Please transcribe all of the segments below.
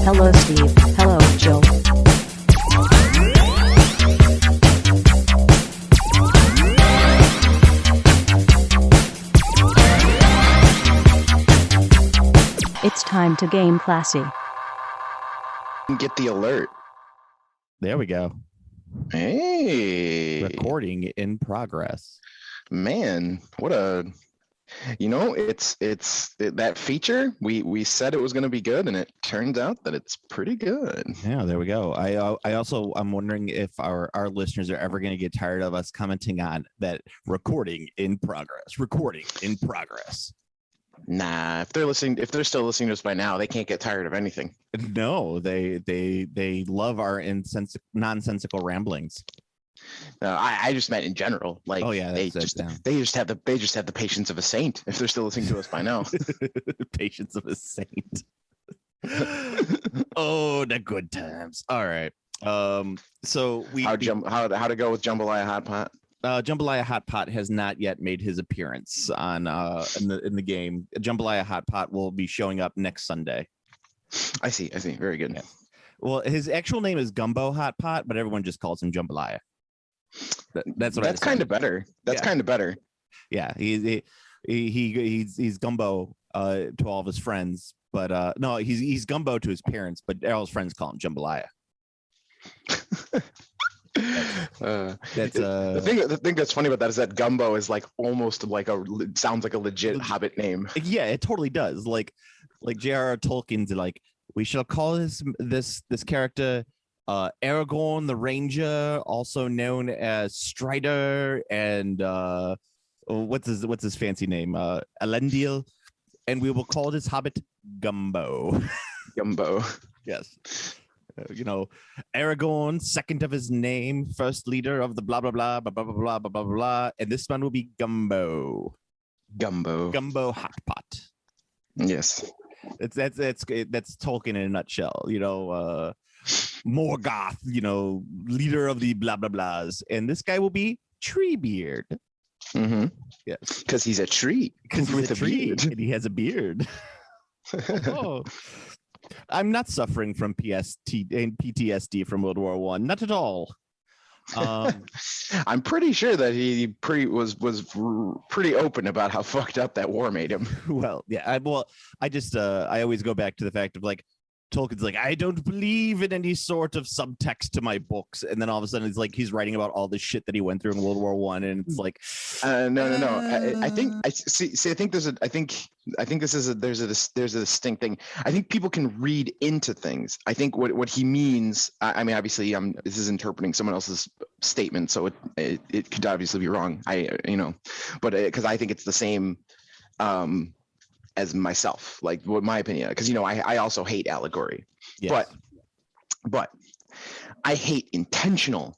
Hello, Steve. Hello, Joe. It's time to game classy. Get the alert. There we go. Hey, Recording in progress. man, what a it's that feature we said it was going to be good, and it turns out that it's pretty good. Yeah, there we go. I'm wondering if our listeners are ever going to get tired of us commenting on that recording in progress. Nah, if they're still listening to us by now, they can't get tired of anything. No, they love our nonsensical ramblings. I just meant in general. Like, oh yeah, they just have the patience of a saint if they're still listening to us by now. Patience of a saint. Oh, the good times. All right. So how to go with Jambalaya Hot Pot? Jambalaya Hot Pot has not yet made his appearance on in the game. Jambalaya Hot Pot will be showing up next Sunday. I see. Very good. Yeah. Well, his actual name is Gumbo Hot Pot, but everyone just calls him Jambalaya. That's kind of better. That's kind of better. Yeah, he's Gumbo to all of his friends, but no, he's Gumbo to his parents, but all his friends call him Jambalaya. The thing that's funny about that is that Gumbo is like almost like sounds like a legit Hobbit name. Yeah, it totally does. Like J.R.R. Tolkien's like, we shall call this character Aragorn the Ranger, also known as Strider, and what's his fancy name? Elendil, and we will call this Hobbit Gumbo. Gumbo. Yes. Aragorn, second of his name, first leader of the blah blah blah blah blah blah blah blah blah, and this one will be Gumbo Hot Pot. Yes, that's Tolkien in a nutshell. Morgoth, leader of the blah blah blahs, and this guy will be Treebeard. Mm-hmm. Yes, because he's a tree. Because he's a tree and he has a beard. Oh. I'm not suffering from PTSD from World War I. Not at all. I'm pretty sure that he was pretty open about how fucked up that war made him. Well, yeah. I always go back to the fact of like, Tolkien's like, I don't believe in any sort of subtext to my books, and then all of a sudden it's like he's writing about all the shit that he went through in World War I, and it's like, no. I think there's a distinct thing. I think people can read into things. I think what he means. I mean, obviously, this is interpreting someone else's statement, so it could obviously be wrong. But because I think it's the same. As myself, like what my opinion, because I also hate allegory. Yes. but I hate intentional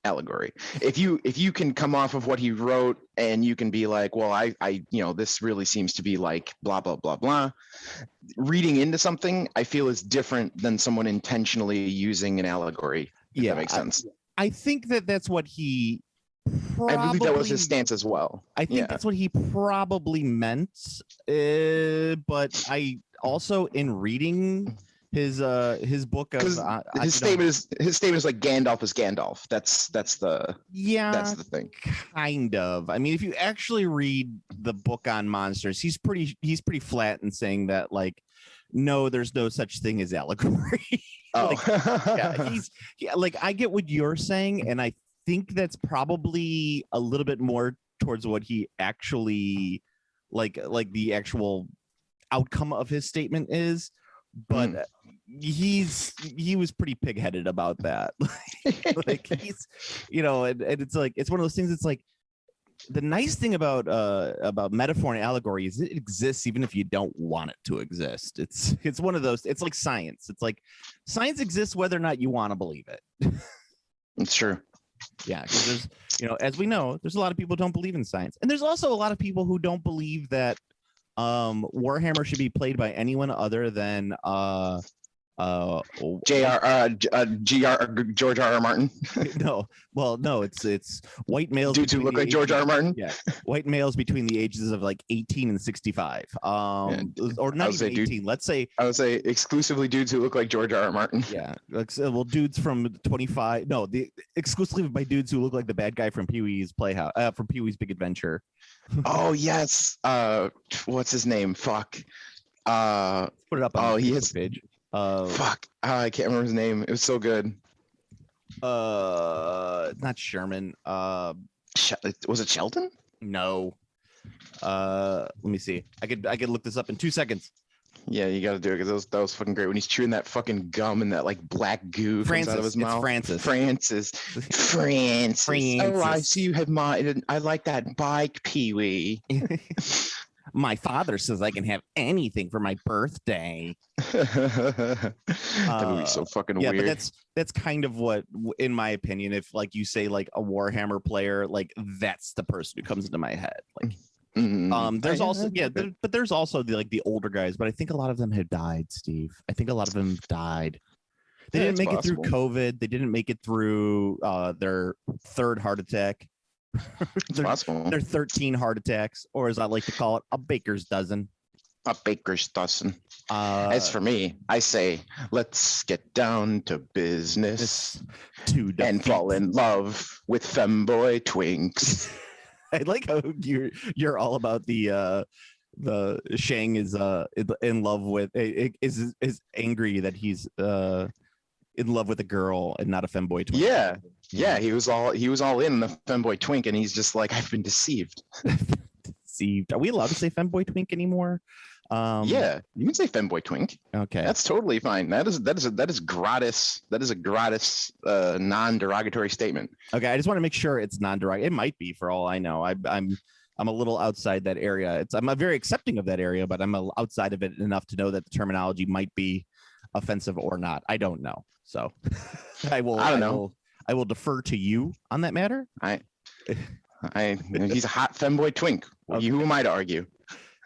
allegory. If you can come off of what he wrote and you can be like, well, I this really seems to be like blah blah blah blah, reading into something I feel is different than someone intentionally using an allegory. That makes sense. I think that's what he probably, I believe that was his stance as well. I think that's what he probably meant. But I also, in reading his book, because his statement is like Gandalf is Gandalf. That's the thing. Kind of. I mean, if you actually read the book on monsters, he's pretty flat in saying that, like, no, there's no such thing as allegory. Oh, like I get what you're saying, and I think that's probably a little bit more towards what he actually like the actual outcome of his statement is, but he was pretty pig-headed about that. Like he's and it's like, it's one of those things. It's like, the nice thing about metaphor and allegory is it exists even if you don't want it to exist. It's one of those. It's like science. It's like science exists whether or not you want to believe it. It's true. Yeah, because there's, as we know, there's a lot of people who don't believe in science, and there's also a lot of people who don't believe that Warhammer should be played by anyone other than George R.R. Martin. no, well, no, it's white males Dudes who between look the like George ages- R.R. Martin. Yeah, white males between the ages of like 18 and 65. Or not would say, even dude- 18. Let's say, I would say exclusively dudes who look like George R.R. Martin. yeah, like well, dudes from 25. No, the exclusively by dudes who look like the bad guy from Pee-wee's Playhouse, from Pee-wee's Big Adventure. Oh yes. What's his name? Fuck. Put it up on Oh, the he Facebook has- page. Fuck. I can't remember his name. It was so good. Not Sherman. Was it Sheldon? No. Let me see. I could look this up in 2 seconds. Yeah, you got to do it because that was fucking great when he's chewing that fucking gum and that like black goo comes out of Francis. his It's mouth. Francis. Francis. Oh, I Francis. see you have mine. I like that bike, Pee-wee. My father says I can have anything for my birthday. That movie's so fucking Yeah, weird. but that's kind of what, in my opinion, if like you say like a Warhammer player, like that's the person who comes into my head. Like, there's also but there's also the older guys, but I think a lot of them have died, Steve. I think a lot of them died. They Yeah, didn't it's make it through possible. COVID. They didn't make it through their third heart attack. It's possible. Their 13 heart attacks, or as I like to call it, a baker's dozen. A baker's dozen. Uh, As for me, I say, let's get down to business to and fall defeat. in love with femboy twinks. I like how you're all about the Shang is in love with is angry that he's in love with a girl and not a femboy twin. Yeah, he was all in the femboy twink, and he's just like, I've been deceived. Deceived. Are we allowed to say femboy twink anymore? Yeah, you can say femboy twink. Okay. That's totally fine. That is gratis. That is a gratis, non-derogatory statement. Okay. I just want to make sure it's non-derogatory. It might be, for all I know. I'm a little outside that area. I'm very accepting of that area, but I'm outside of it enough to know that the terminology might be offensive or not. I don't know. So I don't know. I will defer to you on that matter. He's a hot femboy twink. Okay. Who am I to argue?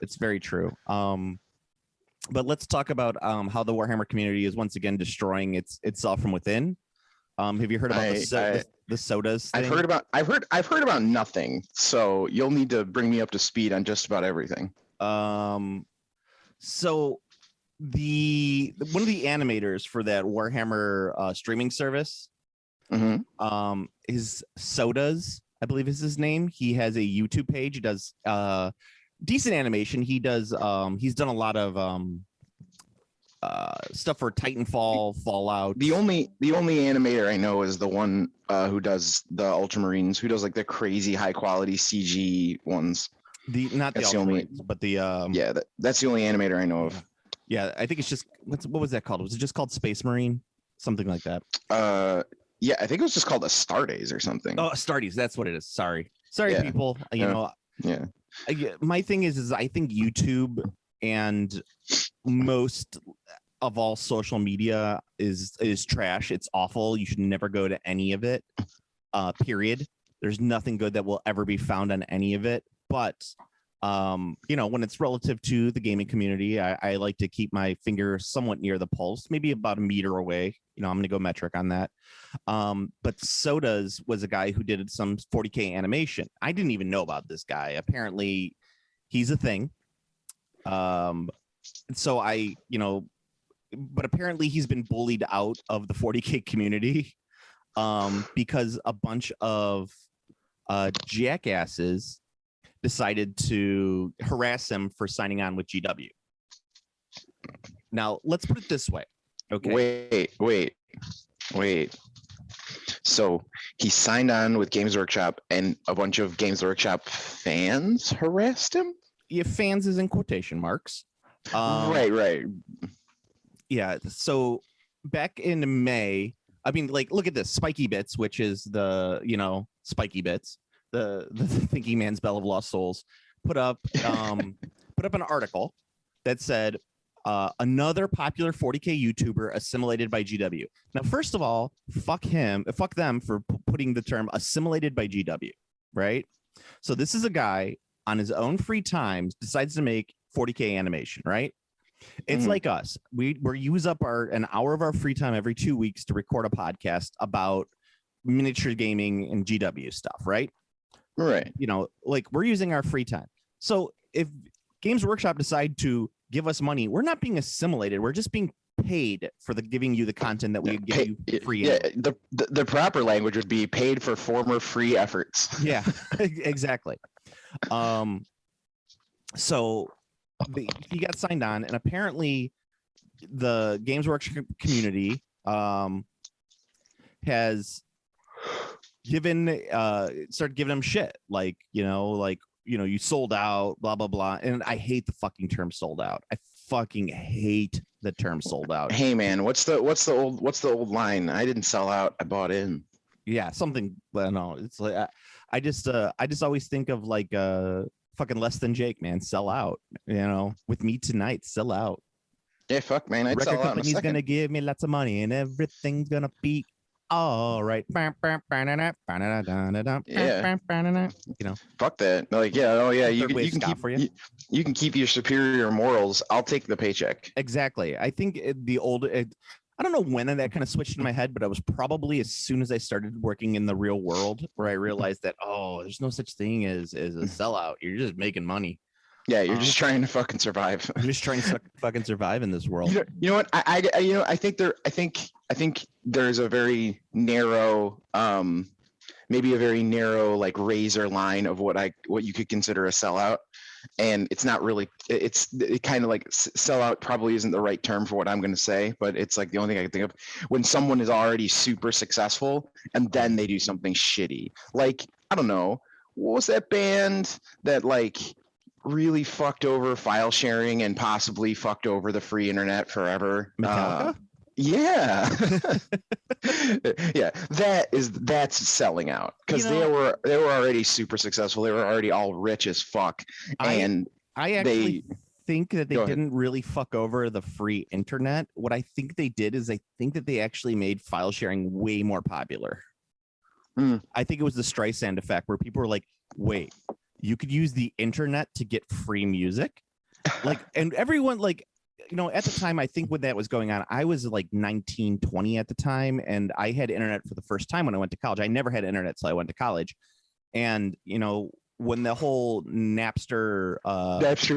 It's very true. But let's talk about how the Warhammer community is once again destroying itself from within. Have you heard about the sodas thing? I've heard about nothing. So you'll need to bring me up to speed on just about everything. So one of the animators for that Warhammer streaming service, is Sodas, I believe is his name. He has a YouTube page. He does decent animation. He's done a lot of stuff for Titanfall, Fallout. The only animator I know is the one who does the Ultramarines, who does like the crazy high quality CG ones. That's the only, but the that's the only animator I know of. Yeah, I think it's just what was that called? Was it just called Space Marine? Something like that. Yeah, I think it was just called Astartes or something. Oh, Astartes, that's what it is. Sorry, Yeah. people. You know, Yeah. My thing is I think YouTube and most of all social media is trash. It's awful. You should never go to any of it. Period. There's nothing good that will ever be found on any of it. But when it's relative to the gaming community, I like to keep my finger somewhat near the pulse, maybe about a meter away. I'm going to go metric on that. But Sodas was a guy who did some 40K animation. I didn't even know about this guy. Apparently, he's a thing. So but apparently he's been bullied out of the 40K community because a bunch of jackasses decided to harass him for signing on with GW. Now, let's put it this way. Okay. Wait. So he signed on with Games Workshop, and a bunch of Games Workshop fans harassed him? Yeah, fans is in quotation marks. Right. Yeah. So back in May, I mean, like, look at this. Spiky Bits, which is the, Spiky Bits, the Thinking Man's Bell of Lost Souls, put up an article that said another popular 40K YouTuber assimilated by GW. Now, first of all, fuck them for putting the term assimilated by GW, right? So this is a guy on his own free time decides to make 40K animation, right? It's Mhm. like us. We use up an hour of our free time every 2 weeks to record a podcast about miniature gaming and GW stuff, right? Right. You know, like we're using our free time. So if Games Workshop decide to give us money, we're not being assimilated. We're just being paid for giving you the content that we give you free. Yeah, anyway. the proper language would be paid for former free efforts. Yeah, exactly. So he got signed on, and apparently the Games Workshop community has started giving him shit, like you sold out, blah blah blah. And I hate the fucking term sold out. I fucking hate the term sold out. Hey man, what's the old line? I didn't sell out, I bought in. Yeah, something. Well, no, it's like I just always think of like fucking Less Than Jake, man. Sell out, with me tonight. Sell out. Yeah, fuck man, I'd Record sell out in a company's second. gonna give me lots of money and everything's gonna be all right. Yeah. You know, Fuck that. Like, yeah, oh yeah, Third wave ska keep for you. you can keep your superior morals. I'll take the paycheck. exactly. I think I don't know when that kind of switched in my head, but I was probably as soon as I started working in the real world where I realized that, there's no such thing as a sellout. You're just making money. Yeah, you're just trying to fucking survive. I'm just trying to fucking survive in this world. You know what? I think there's a very narrow, maybe a very narrow like razor line of what you could consider a sellout, and it's not really. It kind of like sellout probably isn't the right term for what I'm going to say, but it's like the only thing I can think of when someone is already super successful and then they do something shitty. Like, I don't know, what was that band that like really fucked over file sharing and possibly fucked over the free internet forever? Metallica? Yeah. Yeah, that's selling out because they were already super successful. They were already all rich as fuck. And I actually they think that they Go ahead. didn't really fuck over the free internet. What I think they did is I think that they actually made file sharing way more popular. I think it was the Streisand effect where people were like, wait, you could use the internet to get free music? Like, and everyone like, at the time, I think when that was going on, I was like 19, 20 at the time. And I had internet for the first time when I went to college. I never had internet till I went to college. And, when the whole Napster,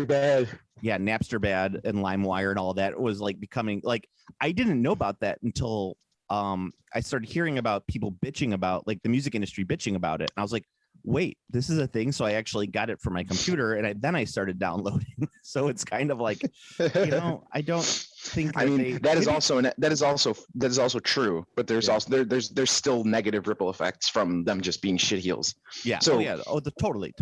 bad. yeah, Napster bad and LimeWire and all that was like becoming like, I didn't know about that until I started hearing about people bitching about like the music industry bitching about it. And I was like, wait, this is a thing. So I actually got it for my computer and then I started downloading. So it's kind of like, I don't think that that is also true, but there's also there's still negative ripple effects from them just being shit heels. Yeah. So totally.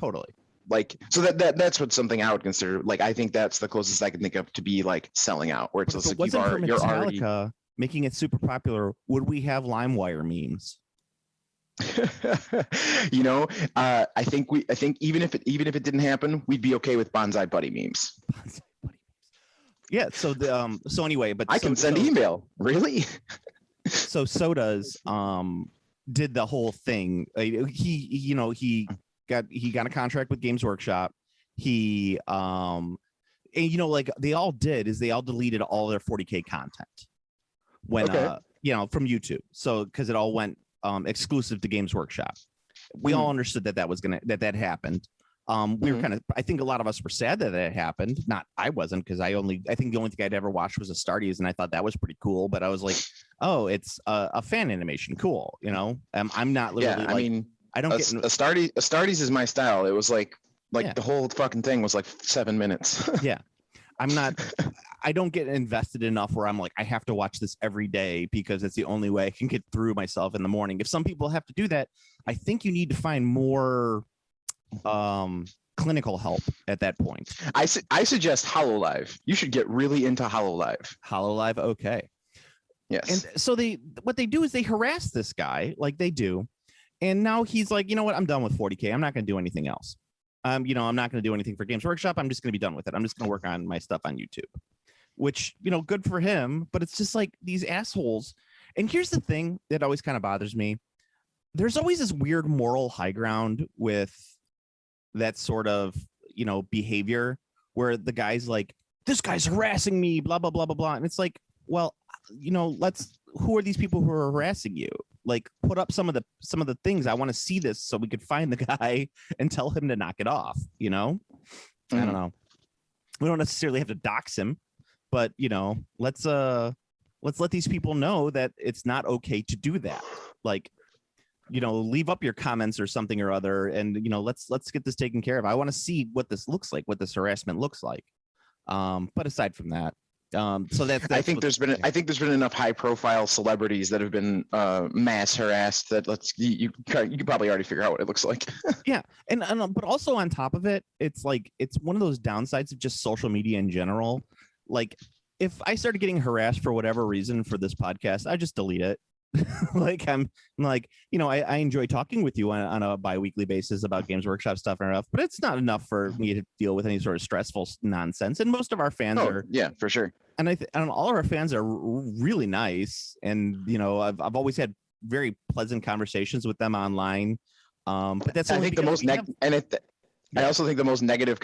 like, so that's what something I would consider. Like, I think that's the closest I can think of to be like selling out, where it's But if just it like wasn't for you're already. Metallica making it super popular, would we have LimeWire memes? I think even if it didn't happen, we'd be okay with Bonsai Buddy memes. Yeah. So anyway, but I can send email. Really? So Sodas did the whole thing. He got a contract with Games Workshop. He and like they all deleted all their 40K content when from YouTube. So because it all went exclusive to Games Workshop. We all understood that was that happened. We were kind of, I think a lot of us were sad that happened. Not, I wasn't, because I think the only thing I'd ever watched was Astartes, and I thought that was pretty cool. But I was like, oh, it's a fan animation, cool. I'm not literally I don't get Astartes is my style. It was like the whole fucking thing was like 7 minutes. Yeah. I don't get invested enough where I'm like, I have to watch this every day because it's the only way I can get through myself in the morning. If some people have to do that, I think you need to find more clinical help at that point. I suggest HoloLive. You should get really into HoloLive. HoloLive, okay. Yes. And so what they do is they harass this guy like they do. And now he's like, you know what? I'm done with 40K. I'm not going to do anything else. I'm not going to do anything for Games Workshop. I'm just going to be done with it. I'm just going to work on my stuff on YouTube, which, good for him. But it's just like these assholes. And here's the thing that always kind of bothers me. There's always this weird moral high ground with that sort of, behavior where the guy's like, this guy's harassing me, blah blah blah blah blah, and it's like, well, who are these people who are harassing you? Like, put up some of the things. I want to see this so we could find the guy and tell him to knock it off. I don't know. We don't necessarily have to dox him, but let's let these people know that it's not okay to do that. Like, leave up your comments or something or other, and let's get this taken care of. I want to see what this looks like, what this harassment looks like. But aside from that, so that's I think there's been enough high profile celebrities that have been mass harassed that you could probably already figure out what it looks like. Yeah, and but also on top of it, it's like it's one of those downsides of just social media in general. Like, if I started getting harassed for whatever reason for this podcast, I just delete it. Like, I'm like, I enjoy talking with you on a bi-weekly basis about Games Workshop stuff and stuff, but it's not enough for me to deal with any sort of stressful nonsense. And most of our fans are, yeah, for sure. And and all of our fans are really nice, and I've always had very pleasant conversations with them online. But that's I think the most I also think the most negative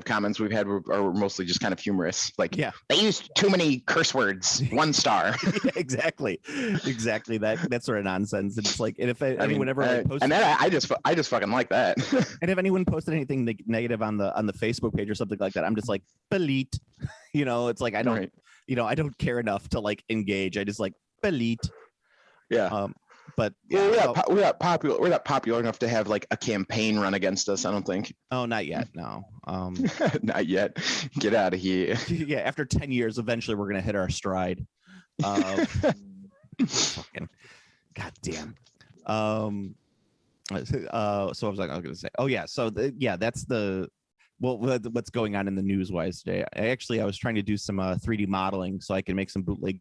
comments we've had are mostly just kind of humorous. Like, yeah, they used too many curse words. 1 star. Yeah, exactly that sort of nonsense. And it's like, and if anyone ever posted, and then I just fucking like that. And if anyone posted anything negative on the Facebook page or something like that, I'm just like, delete. It's like I don't I don't care enough to like engage. I just like delete. Yeah. But yeah, we're not popular. We're not popular enough to have like a campaign run against us. I don't think. Oh, not yet. No. Not yet. Get out of here. Yeah. After 10 years, eventually we're gonna hit our stride. Fucking goddamn. So I was gonna say. Oh yeah. So that's what's going on in the news wise today. I was trying to do some 3D modeling so I can make some bootleg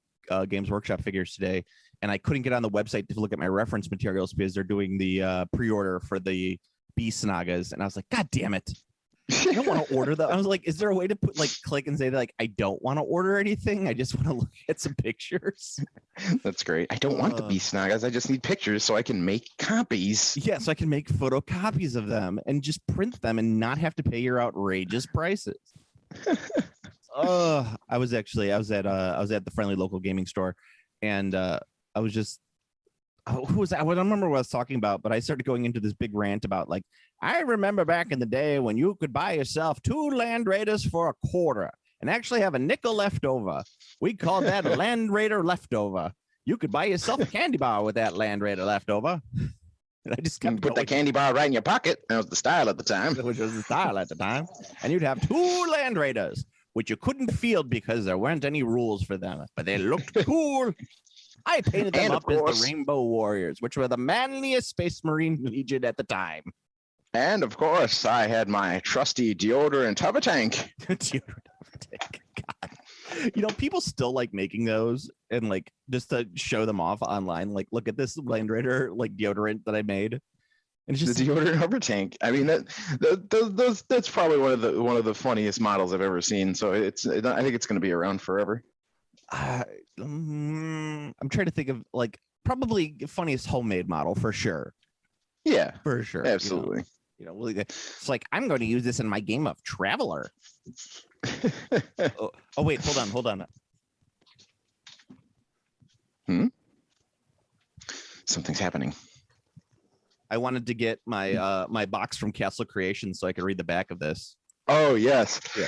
Games Workshop figures today, and I couldn't get on the website to look at my reference materials because they're doing the pre-order for the Beast Nagas, and I was like, God damn it, I don't want to order them. I was like, is there a way to click and say like, I don't want to order anything, I just want to look at some pictures? That's great. I don't want the Beast Nagas. I just need pictures so I can make copies. Yeah, so I can make photocopies of them and just print them and not have to pay your outrageous prices. I was at the friendly local gaming store, and I was just, who was that? I don't remember what I was talking about, but I started going into this big rant about like, I remember back in the day when you could buy yourself 2 Land Raiders for $0.25 and actually have a nickel left over. We called that a Land Raider leftover. You could buy yourself a candy bar with that Land Raider leftover. And I just kept put that candy bar right in your pocket. That was the style at the time. Which was the style at the time. And you'd have 2 Land Raiders, which you couldn't field because there weren't any rules for them, but they looked cool. I painted them up as the Rainbow Warriors, which were the manliest Space Marine Legion at the time. And of course, I had my trusty deodorant hover tank. Deodorant hover tank. God. People still like making those and like just to show them off online. Like, look at this Land Raider like deodorant that I made. And it's just the deodorant hover tank. I mean, that's probably one of the funniest models I've ever seen. So I think it's going to be around forever. I'm trying to think of like probably funniest homemade model for sure. Yeah, for sure. Absolutely. It's like, I'm going to use this in my game of Traveler. oh wait, hold on. Something's happening. I wanted to get my my box from Castle Creations so I could read the back of this. Oh yes. Yeah.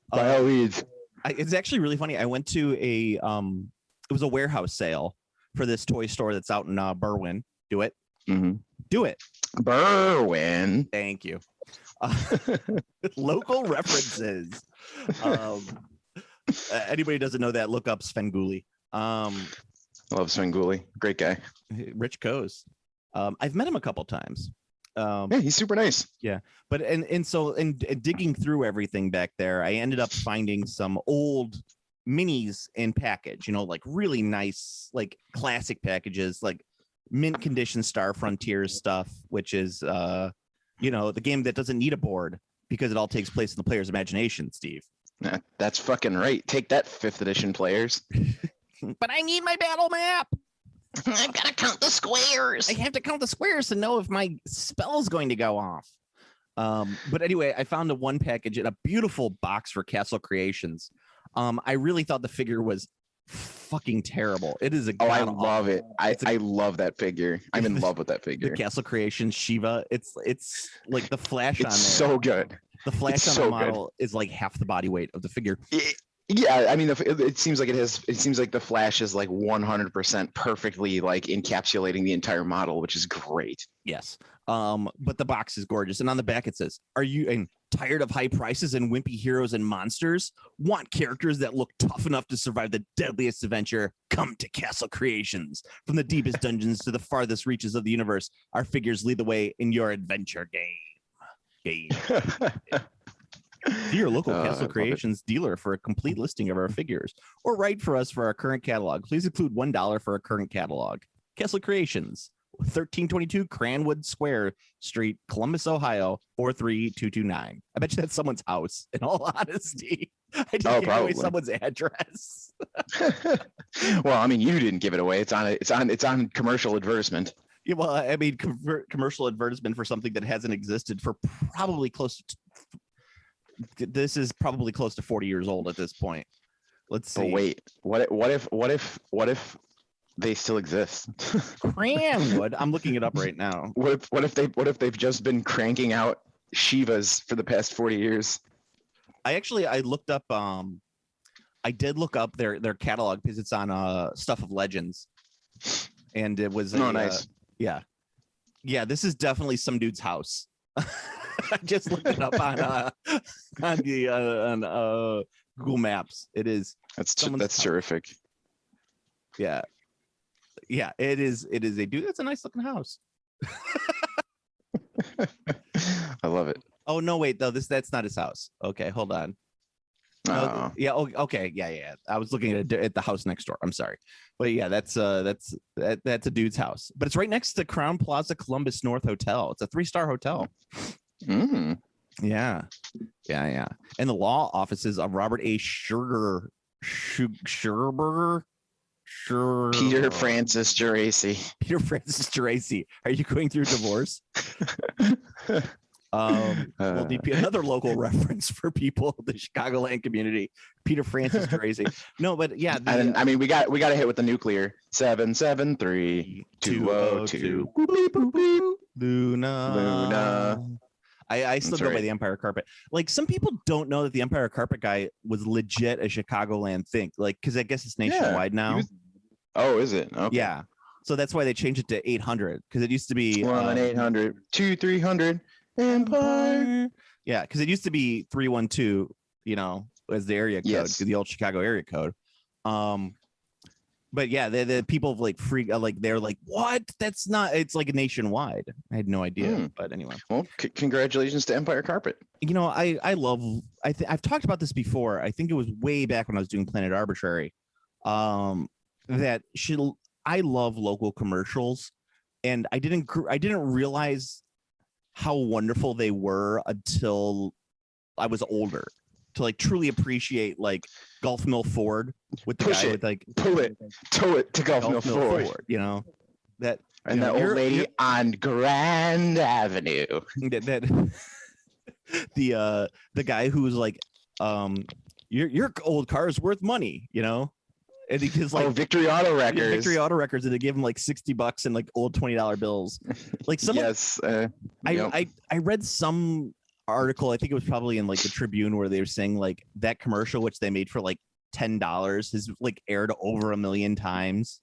By all means. It's actually really funny. I went to it was a warehouse sale for this toy store that's out in Berwyn. Do it. Mm-hmm. Do it. Berwyn. Thank you. Local references. Anybody doesn't know that, look up Svengoolie. Love Svengoolie. Great guy. Rich Coase. I've met him a couple times. Yeah, he's super nice. Yeah, but so digging through everything back there, I ended up finding some old minis in package, like really nice, like classic packages, like mint condition Star Frontiers stuff, which is the game that doesn't need a board because it all takes place in the player's imagination, Steve. That's fucking right. Take that, 5th edition players. But I need my battle map. I've got to count the squares. I have to count the squares to know if my spell is going to go off. But anyway, I found a one package in a beautiful box for Castle Creations. I really thought the figure was fucking terrible. It is a Oh, I god love it. It's a- I love that figure. I'm in love with that the figure. Castle Creations Shiva. It's like the flash on there. It's so good. The flash it's on so the good. model is like half the body weight of the figure. Yeah, I mean, it seems like it seems like the Flash is like 100% perfectly like encapsulating the entire model, which is great. Yes. But the box is gorgeous. And on the back it says, "Are you tired of high prices and wimpy heroes and monsters? Want characters that look tough enough to survive the deadliest adventure? Come to Castle Creations. From the deepest dungeons to the farthest reaches of the universe, our figures lead the way in your adventure game." See your local I Castle love it. Creations dealer for a complete listing of our figures, or write for us for our current catalog. Please include $1 for our current catalog. Castle Creations, 1322 Cranwood Square Street, Columbus, Ohio, 43229. I bet you that's someone's house, in all honesty. I just gave away probably. someone's address. Well, I mean, you didn't give it away. It's on commercial advertisement. Yeah, well, I mean, commercial advertisement for something that hasn't existed for probably close to this is probably close to 40 years old at this point. Let's see. But wait, what if they still exist? Cranwood. I'm looking it up right now. What if they've just been cranking out Shivas for the past 40 years? I looked up I did look up their catalog because it's on Stuff of Legends. And it was Nice. Yeah, this is definitely some dude's house. I just looked it up on Google Maps. It is someone's That's house. terrific. Yeah, it is a dude. That's a nice looking house. I love it. Oh no, wait, though, that's not his house. Okay, hold on. No, Oh. yeah, okay, yeah. I was looking at the house next door. I'm sorry, but yeah, that's a dude's house. But it's right next to Crown Plaza Columbus North Hotel. It's a 3-star hotel. Mm. Yeah. And the law offices of Robert A. Sugarberger. Peter Francis Geraci. Peter Francis Geraci. Are you going through divorce? Well, DP, another local reference for people, the Chicagoland community. Peter Francis Geraci. No, but yeah, And I mean, we got to hit with the nuclear 773 202. Luna. I still That's go by right. the Empire Carpet. Like, some people don't know that the Empire Carpet guy was legit a Chicagoland thing. Like, because I guess it's nationwide now. Oh, is it? Okay. Yeah. So that's why they changed it to 800, because it used to be 1-800-2300 Empire. Yeah, because it used to be 312, as the area code, Yes. the old Chicago area code. But yeah, the people like they're like, what? That's not. It's like nationwide. I had no idea. But anyway, Well, congratulations to Empire Carpet. I love. I've talked about this before. I think it was way back when I was doing Planet Arbitrary. I love local commercials, and I didn't realize how wonderful they were until I was older, to like truly appreciate like Gulf Mill Ford with the Push guy it. with like Tow it to Gulf Mill Ford. that And you that know, old you're- lady on Grand Avenue. that the guy who's like, your old car is worth money, and because like Victory Auto Records. Victory Auto Records, and they give him like $60 in like old $20 bills. Like someone, Yes. Yep. I read some article, I think it was probably in like the Tribune, where they were saying like that commercial, which they made for like $10, has like aired over 1 million times.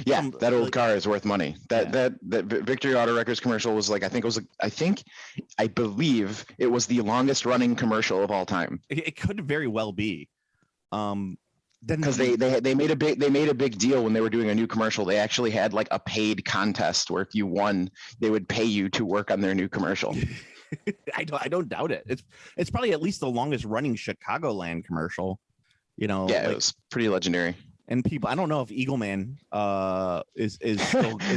Yeah, that old like- car is worth money. That Victory Auto Records commercial was like, I believe it was the longest running commercial of all time. It could very well be. Then Because they made a big deal when they were doing a new commercial. They actually had like a paid contest where if you won, they would pay you to work on their new commercial. I don't doubt it. It's probably at least the longest running Chicagoland commercial. Yeah, it was pretty legendary. And people, I don't know if Eagleman is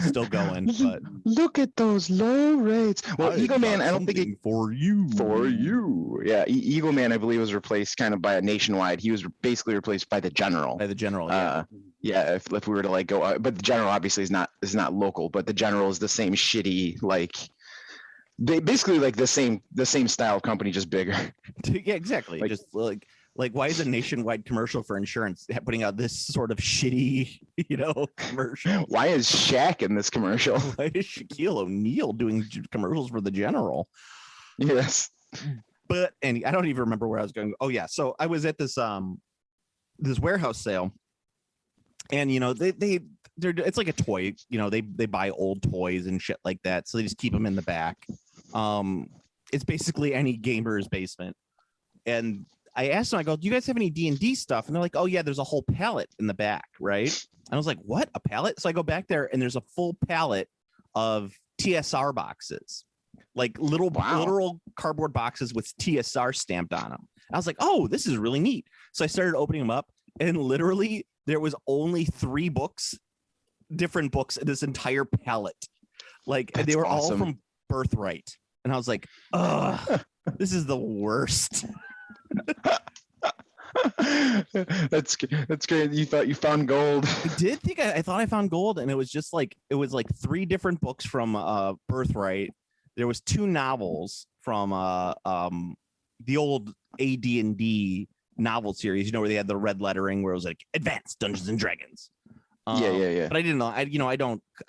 still going, but Look at those low rates. Well, Eagleman, I don't think it for you. Yeah, Eagleman, I believe, was replaced kind of by a nationwide. He was basically replaced by the General. By the General, yeah. Yeah, if we were to like go, but the General obviously is not local, but the General is the same shitty like They basically like the same style of company, just bigger. Yeah, exactly. Like- Just like why is a nationwide commercial for insurance putting out this sort of shitty, commercial? Why is Shaq in this commercial? Why is Shaquille O'Neal doing commercials for the General? Yes. But and I don't even remember where I was going. Oh yeah, so I was at this this warehouse sale, and they're it's like a toy. They buy old toys and shit like that, so they just keep them in the back. It's basically any gamer's basement. And I asked them, I go, do you guys have any D&D stuff? And they're like, oh yeah, there's a whole pallet in the back, right? And I was like, what, a pallet? So I go back there and there's a full pallet of TSR boxes, like literal cardboard boxes with TSR stamped on them. I was like, oh, this is really neat. So I started opening them up, and literally there was only 3 different books in this entire pallet. Like, and they were all from Birthright. And I was like, ugh, this is the worst. That's great. You thought you found gold. I did think I thought I found gold, and it was like 3 different books from Birthright. There was 2 novels from the old AD&D novel series, where they had the red lettering where it was like Advanced Dungeons and Dragons. Yeah. But I didn't know. I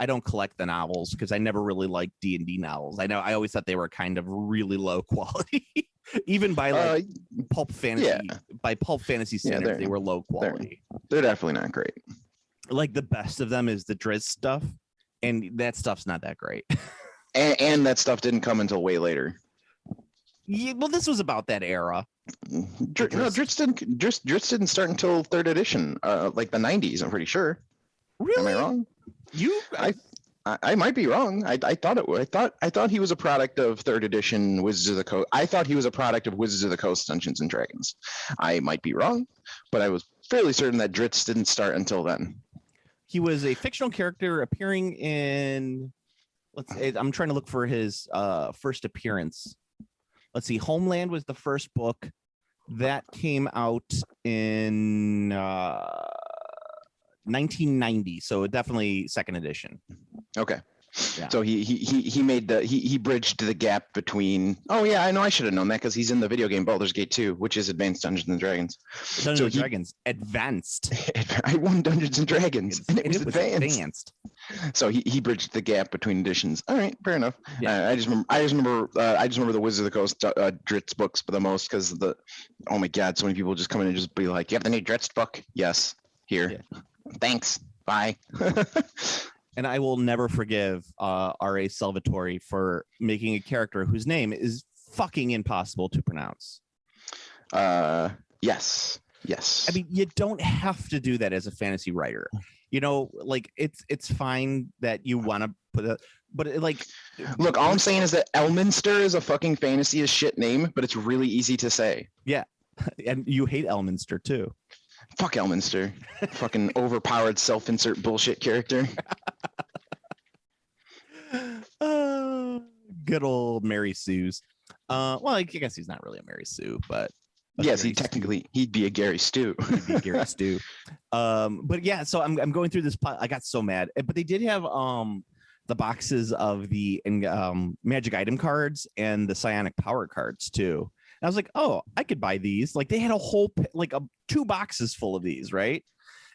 don't collect the novels because I never really liked D&D novels. I always thought they were kind of really low quality, even by pulp fantasy. Yeah. By pulp fantasy standards, they were low quality. They're definitely not great. Like the best of them is the Drizzt stuff, and that stuff's not that great. And that stuff didn't come until way later. Yeah, well, this was about that era. Drizzt didn't start until 3rd edition, like the 90s. I'm pretty sure. Really? Am I wrong? You? I might be wrong. I thought I thought he was a product of 3rd edition Wizards of the Coast. I thought he was a product of Wizards of the Coast Dungeons and Dragons. I might be wrong, but I was fairly certain that Drizzt didn't start until then. He was a fictional character appearing in. I'm trying to look for his first appearance. Let's see. Homeland was the first book that came out in 1990, so definitely 2nd edition. Okay. Yeah. So he made he bridged the gap between. Oh yeah, I know. I should have known that because he's in the video game Baldur's Gate 2, which is Advanced Dungeons and Dragons. Dungeons and Dragons Advanced. I won Dungeons and Dragons, and it was advanced. So he bridged the gap between editions. All right, fair enough. Yeah. I just remember the Wizards of the Coast Drizzt books the most because oh my god, so many people just come in and just be like, you have the new Drizzt book? Yes, here. Yeah. Thanks. Bye. And I will never forgive R.A. Salvatore for making a character whose name is fucking impossible to pronounce. Yes. I mean, you don't have to do that as a fantasy writer. Like it's fine that you want to put look, all I'm saying is that Elminster is a fucking fantasy as shit name, but it's really easy to say. Yeah. And you hate Elminster too. Fuck Elminster. Fucking overpowered self-insert bullshit character. Good old Mary Sue's. Well, I guess he's not really a Mary Sue, but yes, he'd be a Gary Stu. He'd be Gary Stu. But yeah, so I'm going through this. I got so mad, but they did have the boxes of the magic item cards and the psionic power cards too. And I was like, oh, I could buy these. Like they had a whole 2 boxes full of these, right?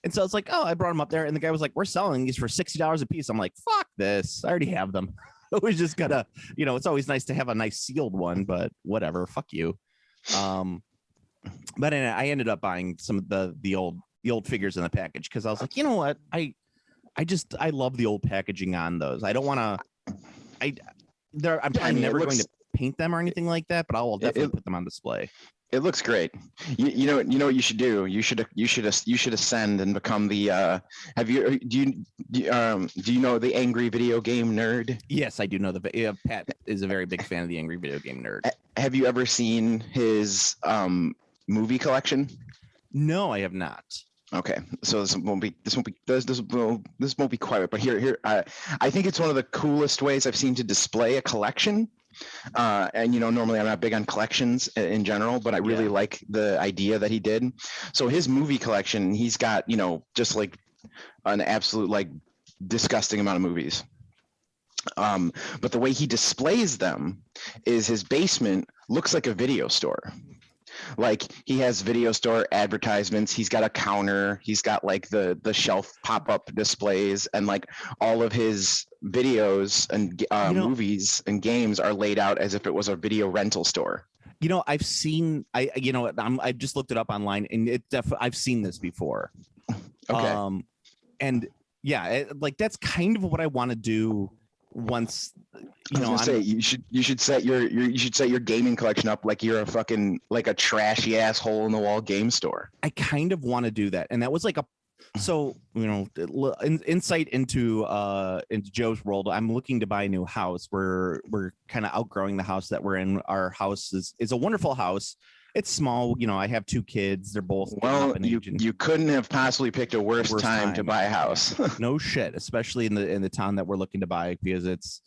And so it's like, oh, I brought them up there, and the guy was like, we're selling these for $60 a piece. I'm like, fuck this. I already have them. I was just gonna, it's always nice to have a nice sealed one, but whatever, fuck you. But I ended up buying some of the old figures in the package because I was like, you know what, I love the old packaging on those. I don't want to. I'm probably never going to paint them or anything like that, but I will definitely put them on display. It looks great. You know what you should do. You should ascend and become the. Do you know the Angry Video Game Nerd? Yes, I do know Pat is a very big fan of the Angry Video Game Nerd. Have you ever seen his movie collection? No, I have not. Okay, so this won't be quiet. But here, I think it's one of the coolest ways I've seen to display a collection. And normally I'm not big on collections in general, but I really like the idea that he did. So his movie collection, he's got just like an absolute like disgusting amount of movies. But the way he displays them is his basement looks like a video store. Like he has video store advertisements. He's got a counter. He's got like the shelf pop up displays, and like all of his videos and movies and games are laid out as if it was a video rental store. You know, I've seen. I just looked it up online, and I've seen this before. Okay. And yeah, like that's kind of what I want to do. Once you should set your gaming collection up like you're a fucking like a trashy ass hole in the wall game store. I kind of want to do that, and that was like insight into Joe's world. I'm looking to buy a new house. We're kind of outgrowing the house that we're in. Our house is a wonderful house. It's small. I have 2 kids. They're both you couldn't have possibly picked a worse time to buy a house. No shit, especially in the town that we're looking to buy, because it's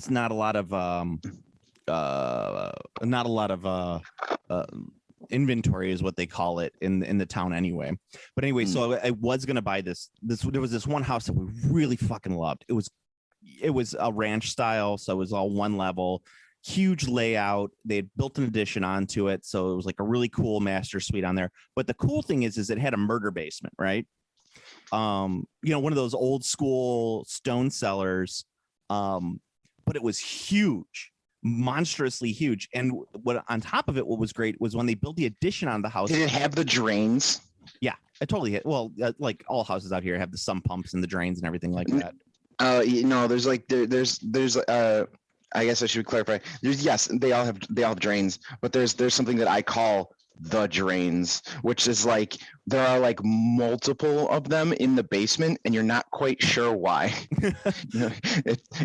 not a lot of inventory is what they call it in the town anyway. But anyway, so I was gonna buy this. There was this one house that we really fucking loved. It was a ranch style, so it was all one level. Huge layout. They had built an addition onto it, so it was like a really cool master suite on there. But the cool thing is it had a murder basement, right? One of those old school stone cellars, but it was huge, monstrously huge. And what on top of it, what was great was when they built the addition on the house. Did it have the drains? Yeah, it totally hit. Well, like all houses out here have the sump pumps and the drains and everything like that. There's like there's I guess I should clarify. They all have drains, but there's something that I call the drains, which is like there are like multiple of them in the basement, and you're not quite sure why.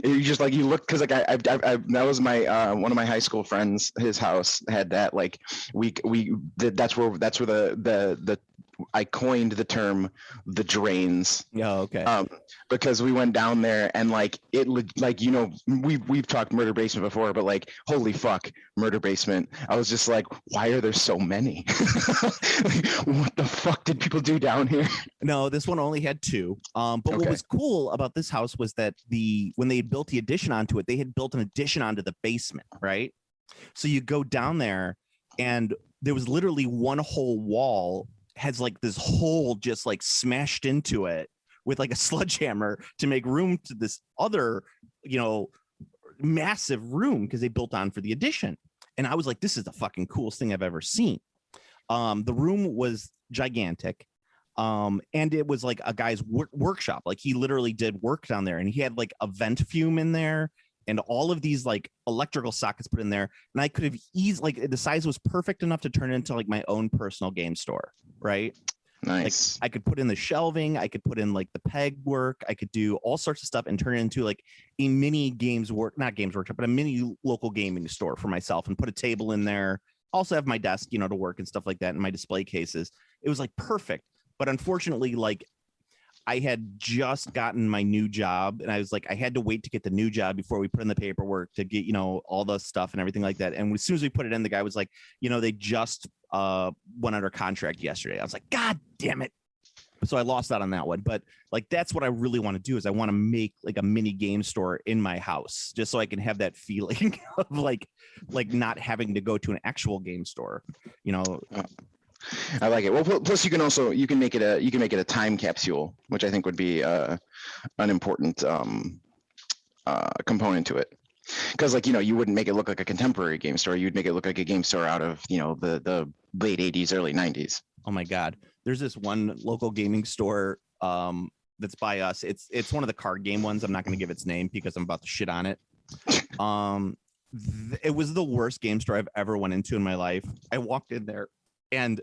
You just like you look because like I that was my one of my high school friends. His house had that. Like that's where the I coined the term the drains. Yeah, okay. Because we went down there and like it like we've talked murder basement before, but like holy fuck, murder basement. I was just like, why are there so many? Like, what the fuck did people do down here? No, this one only had 2. But what was cool about this house was that when they had built the addition onto it, they had built an addition onto the basement, right? So you go down there and there was literally one whole wall has like this hole just like smashed into it with like a sledgehammer to make room to this other, massive room because they built on for the addition. And I was like, this is the fucking coolest thing I've ever seen. The room was gigantic. And it was like a guy's workshop. Like he literally did work down there, and he had like a vent fume in there and all of these like electrical sockets put in there. And I could have easily, like the size was perfect enough to turn it into like my own personal game store. Right. Nice. Like I could put in the shelving, I could put in like the peg work, I could do all sorts of stuff and turn it into like a mini not games workshop, but a mini local gaming store for myself, and put a table in there. Also have my desk, to work and stuff like that, and my display cases. It was like perfect. But unfortunately, like I had just gotten my new job, and I was like, I had to wait to get the new job before we put in the paperwork to get, all the stuff and everything like that. And as soon as we put it in, the guy was like, they just went under contract yesterday. I was like, God damn it. So I lost out on that one. But like, that's what I really want to do, is I want to make like a mini game store in my house, just so I can have that feeling of like not having to go to an actual game store, I like it. Well, plus you can make it a time capsule, which I think would be an important component to it. Because you wouldn't make it look like a contemporary game store. You'd make it look like a game store out of the late 80s, early 90s. Oh my God. There's this one local gaming store that's by us. It's one of the card game ones. I'm not going to give its name because I'm about to shit on it. It was the worst game store I've ever went into in my life. I walked in there and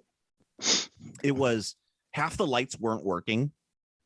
it was half the lights weren't working.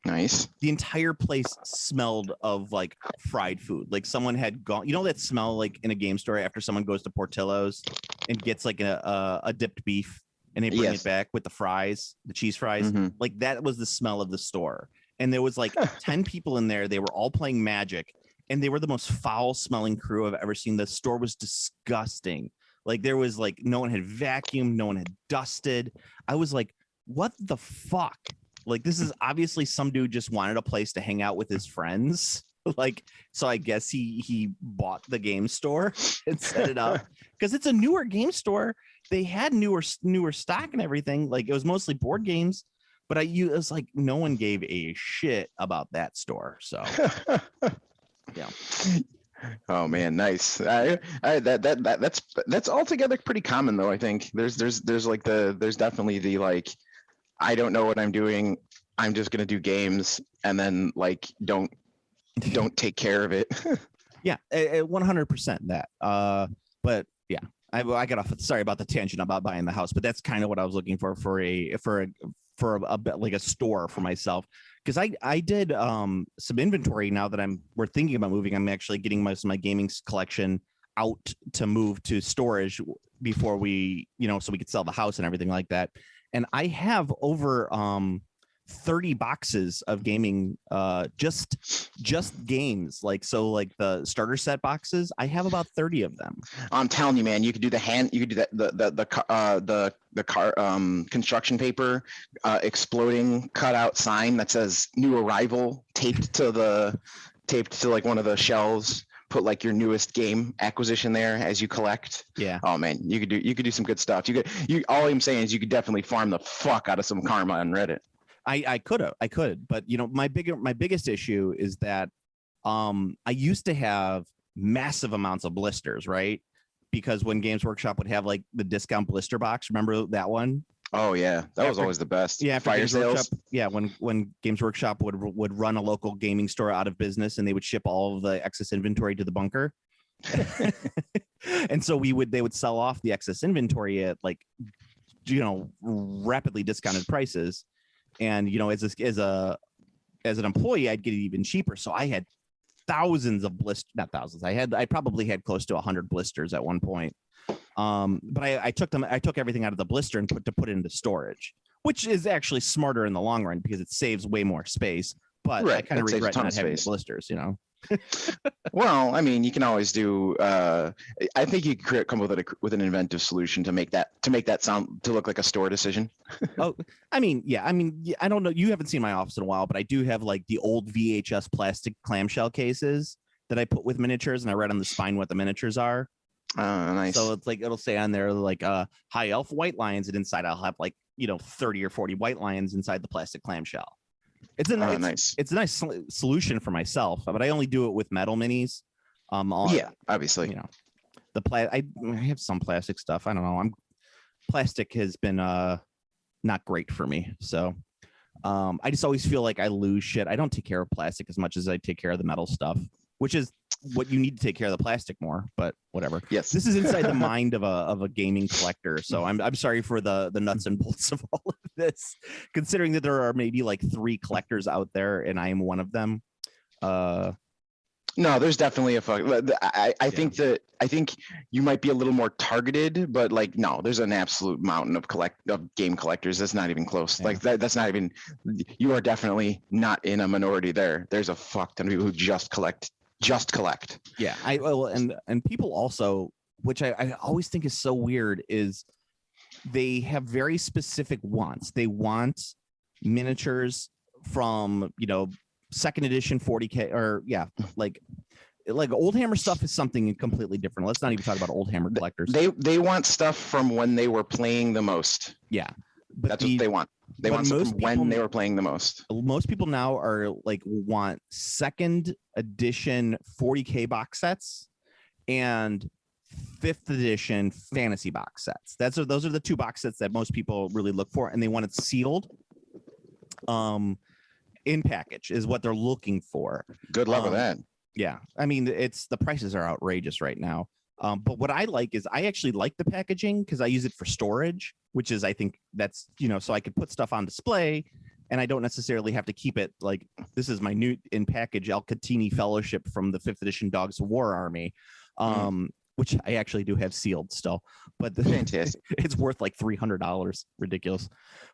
Nice. The entire place smelled of like fried food. Like someone had gone, that smell like in a game store after someone goes to Portillo's and gets like a dipped beef and they bring it back with the fries, the cheese fries. Mm-hmm. Like that was the smell of the store. And there was like 10 people in there. They were all playing Magic, and they were the most foul smelling crew I've ever seen. The store was disgusting. Like there was like, no one had vacuumed, no one had dusted. I was like, what the fuck? Like, this is obviously some dude just wanted a place to hang out with his friends. Like, so I guess he bought the game store and set it up because it's a newer game store. They had newer stock and everything. Like, it was mostly board games, but it was like no one gave a shit about that store. So yeah. Oh man, nice. That's altogether pretty common though. I think there's definitely the like, I don't know what I'm doing. I'm just gonna do games, and then like don't take care of it. Yeah, 100% that. But yeah, I got off. Sorry about the tangent about buying the house, but that's kind of what I was looking for a bit like a store for myself, because I did some inventory. Now that we're thinking about moving, I'm actually getting most of my gaming collection out to move to storage before we, so we could sell the house and everything like that. And I have over 30 boxes of gaming, just games, like the starter set boxes. I have about 30 of them. I'm telling you, man, you could do the construction paper, exploding cutout sign that says "New Arrival" taped to like one of the shelves. Put like your newest game acquisition there as you collect. Yeah. Oh man, you could do some good stuff. All I'm saying is you could definitely farm the fuck out of some karma on Reddit. I could, but my biggest issue is that I used to have massive amounts of blisters, right? Because when Games Workshop would have like the discount blister box, remember that one? Oh yeah, that was always the best. Yeah, fire Games sales. Workshop, yeah, when Games Workshop would run a local gaming store out of business, and they would ship all of the excess inventory to the bunker. And so they would sell off the excess inventory at like, rapidly discounted prices. And as an employee, I'd get it even cheaper. So I had thousands of not thousands. I probably had close to 100 blisters at one point. But I took everything out of the blister and put it into storage, which is actually smarter in the long run because it saves way more space. But Right, I kind of it saves a regret ton not of having space. blisters, Well, I mean, you can always do. I think you could come with an inventive solution to make that look like a store decision. I mean, I don't know. You haven't seen my office in a while, but I do have like the old VHS plastic clamshell cases that I put with miniatures, and I write on the spine what the miniatures are. Nice. So it's like, it'll say on there like high elf white lions, and inside I'll have like 30 or 40 white lions inside the plastic clamshell. It's a nice solution for myself, but I only do it with metal minis. Yeah, obviously. I have some plastic stuff. I don't know. Plastic has been not great for me. So I just always feel like I lose shit. I don't take care of plastic as much as I take care of the metal stuff, which is what you need to take care of the plastic more, but whatever. Yes. This is inside the mind of a gaming collector. So I'm sorry for the nuts and bolts of all of this, considering that there are maybe like 3 collectors out there and I am one of them. No, there's definitely I think you might be a little more targeted, but like, no, there's an absolute mountain of game collectors. That's not even close. Yeah. Like that's not even, you are definitely not in a minority there. There's a fuck ton of people who just collect. Yeah. And people also, which I always think is so weird, is they have very specific wants. They want miniatures from, second edition 40K or like Old Hammer stuff is something completely different. Let's not even talk about Old Hammer collectors. They want stuff from when they were playing the most. Yeah. But That's what they want. They want stuff from when they were playing the most. Most people now are like want second edition 40K box sets and 5th edition fantasy box sets. Those are the 2 box sets that most people really look for, and they want it sealed. In package is what they're looking for. Good luck with that. Yeah, I mean, the prices are outrageous right now. But what I like is I actually like the packaging because I use it for storage, which is, I think that's, so I could put stuff on display and I don't necessarily have to keep it like, this is my new in package Al-Katini Fellowship from the 5th edition Dogs of War Army, which I actually do have sealed still, but Fantastic. It's worth like $300, ridiculous.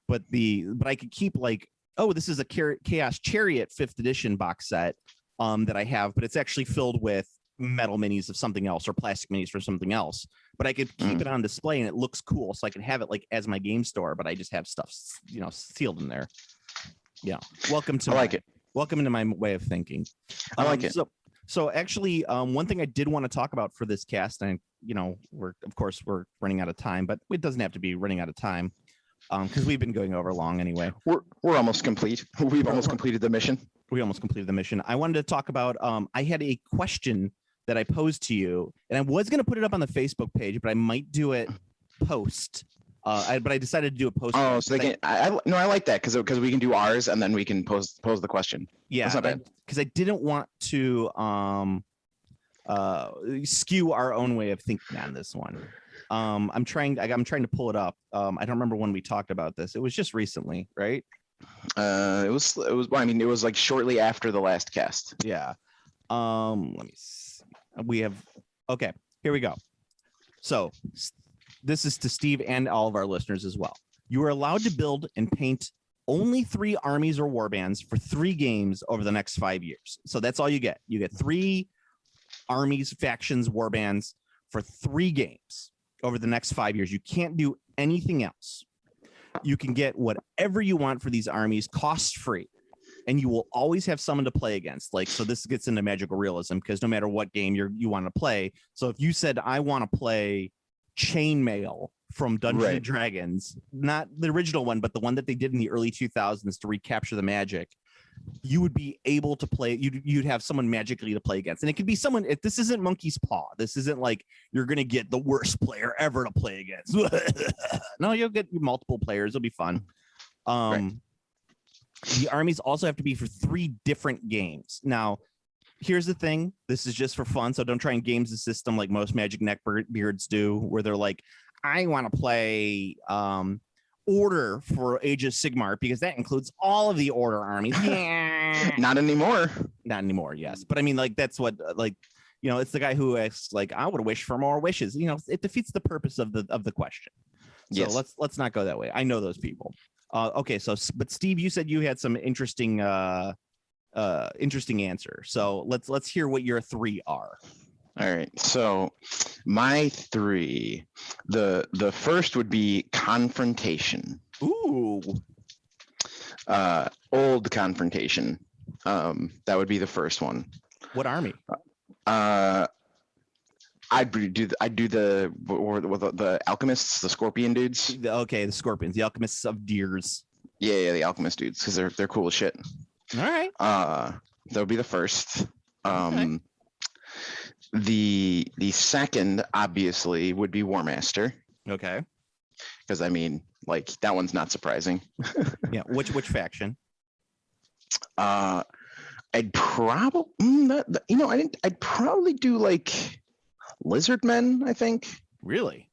But I could keep like, oh, this is a Chaos Chariot 5th edition box set that I have, but it's actually filled with metal minis of something else or plastic minis for something else. But I could keep it on display and it looks cool, so I can have it like as my game store. But I just have stuff, sealed in there. Yeah, welcome to. I like it. Welcome into my way of thinking. I like it. So actually, one thing I did want to talk about for this cast, and we're running out of time, but it doesn't have to be running out of time, because we've been going over long anyway. We're almost complete. We've almost completed the mission. We almost completed the mission. I wanted to talk about. I had a question that I posed to you, and I was going to put it up on the Facebook page, but I might do it post. But I decided to do a post. Oh, so they can. I like that because we can do ours and then we can pose the question. Yeah, that's not bad. Because I didn't want to skew our own way of thinking on this one. I'm trying to pull it up. I don't remember when we talked about this. It was just recently, right? It was. Well, I mean, it was like shortly after the last cast. Yeah. Let me see. We have. Okay, here we go. So this is to Steve and all of our listeners as well. You are allowed to build and paint only 3 armies or warbands for 3 games over the next 5 years. So that's all you get. You get 3 armies, factions, warbands for 3 games over the next 5 years. You can't do anything else. You can get whatever you want for these armies cost free, and you will always have someone to play against. Like, so this gets into magical realism because no matter what game you want to play. So if you said, I want to play Chainmail from Dungeons and Dragons, not the original one, but the one that they did in the early 2000s to recapture the magic, you would be able to play. You'd have someone magically to play against, and it could be someone. If this isn't Monkey's Paw, this isn't like you're gonna get the worst player ever to play against. No, you'll get multiple players. It'll be fun. The armies also have to be for 3 different games. Now, here's the thing. This is just for fun, so don't try and games the system like most Magic Neckbeards do, where they're like, I want to play Order for Age of Sigmar because that includes all of the Order armies. Not anymore. Not anymore, yes. But I mean, like, that's what, like, it's the guy who asks, like, I would wish for more wishes. It defeats the purpose of the question. So yes. let's not go that way. I know those people. Okay, but Steve, you said you had some interesting answer. So let's hear what your 3 are. All right. So my 3, the first would be Confrontation. Ooh. Old Confrontation. That would be the first one. What army? I'd do the alchemists, the scorpion dudes. Okay, the scorpions, the alchemists of Deers. Yeah, the alchemist dudes, because they're cool as shit. All right. That would be the first. Okay. The second obviously would be War Master. Okay. Because I mean, like, that one's not surprising. Yeah. Which faction? I'd probably I'd probably do like Lizard Men, I think. Really?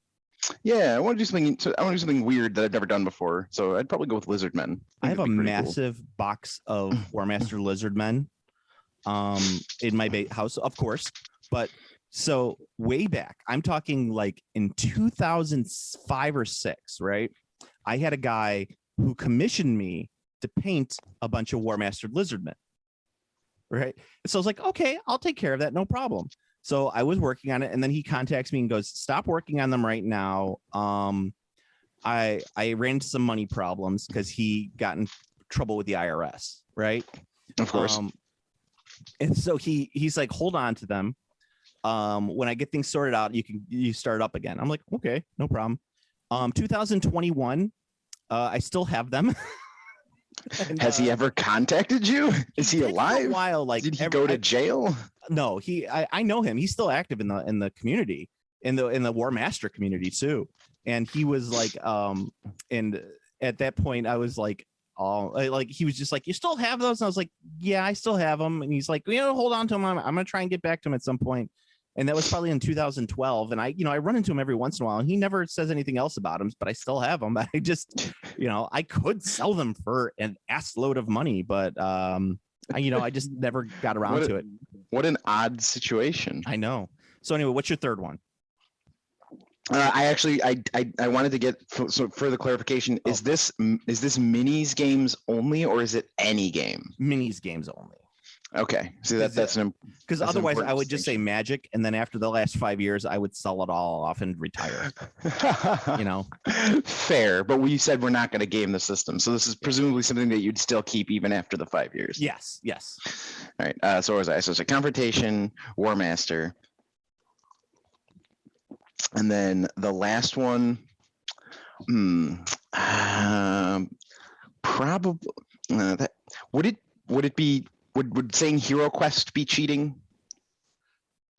Yeah, I want to do something weird that I've never done before. So I'd probably go with Lizard Men. I have a massive box of War Master Lizard Men in my house, of course. But so way back, I'm talking like in 2005 or 6, right? I had a guy who commissioned me to paint a bunch of War Master Lizard Men. Right. So I was like, okay, I'll take care of that. No problem. So I was working on it, and then he contacts me and goes, stop working on them right now. I ran into some money problems because he got in trouble with the IRS. Right. Of course. And so he's like, hold on to them. When I get things sorted out, you start up again. I'm like, okay, no problem. 2021, I still have them. And, has he ever contacted you? Is he alive? For a while, like, did he go to jail? No, I know him. He's still active in the community, in the War Master community too. And he was like, and at that point, I was like, he was just like, you still have those? And I was like, yeah, I still have them. And he's like, hold on to them. I'm gonna try and get back to him at some point. And that was probably in 2012. And I run into him every once in a while, and he never says anything else about him, but I still have them. I just, I could sell them for an ass load of money, but I just never got around to it. What an odd situation. I know. So anyway, what's your third one? I wanted to get further clarification. Is this minis games only, or is it any game? Minis games only. Okay. See that that's an Because That's an otherwise, I important would just say distinction. Magic, and then after the last 5 years, I would sell it all off and retire. You know, fair, but we said we're not going to game the system, so this is presumably something that you'd still keep even after the 5 years. yes. All right. So what was I? So it's a confrontation, War Master, and then the last one. Probably that would it be would saying Hero Quest be cheating?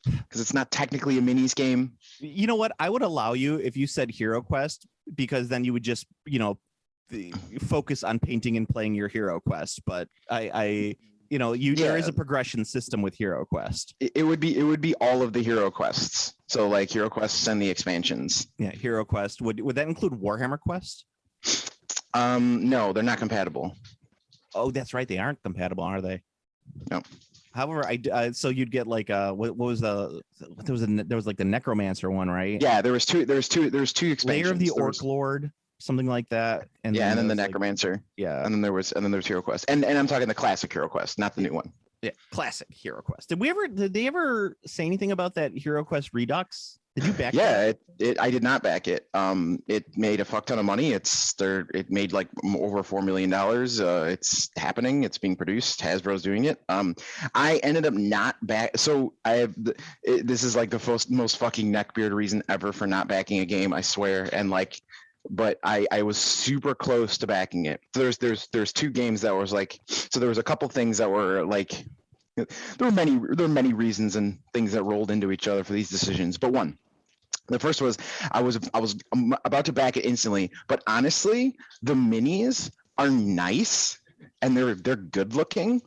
Because it's not technically a minis game. You know what? I would allow you if you said Hero Quest, because then you would just, focus on painting and playing your Hero Quest. But there is a progression system with Hero Quest. It would be all of the Hero Quests. So like Hero Quests and the expansions. Yeah, Hero Quest. Would that include Warhammer Quest? No, they're not compatible. Oh, that's right. They aren't compatible, are they? No. However, so you'd get like what was there was like the Necromancer one, right? Yeah, there was two expansions. Layer of the There Orc was- Lord, something like that. And and then the there was, like, Necromancer. yeah. And then there was Hero Quest. And I'm talking the classic Hero Quest, not the new one. Yeah, classic Hero Quest. Did they ever say anything about that Hero Quest Redux? Did you back that? Yeah, I did not back it. It made a fuck ton of money. It made like over $4 million. It's happening. It's being produced. Hasbro's doing it. I ended up not back. So this is like the most fucking neckbeard reason ever for not backing a game. I swear. And like, but I was super close to backing it. There's two games that was like, so there was a couple things that were like, there were many reasons and things that rolled into each other for these decisions. But the first was I was about to back it instantly, but honestly, the minis are nice and they're good looking,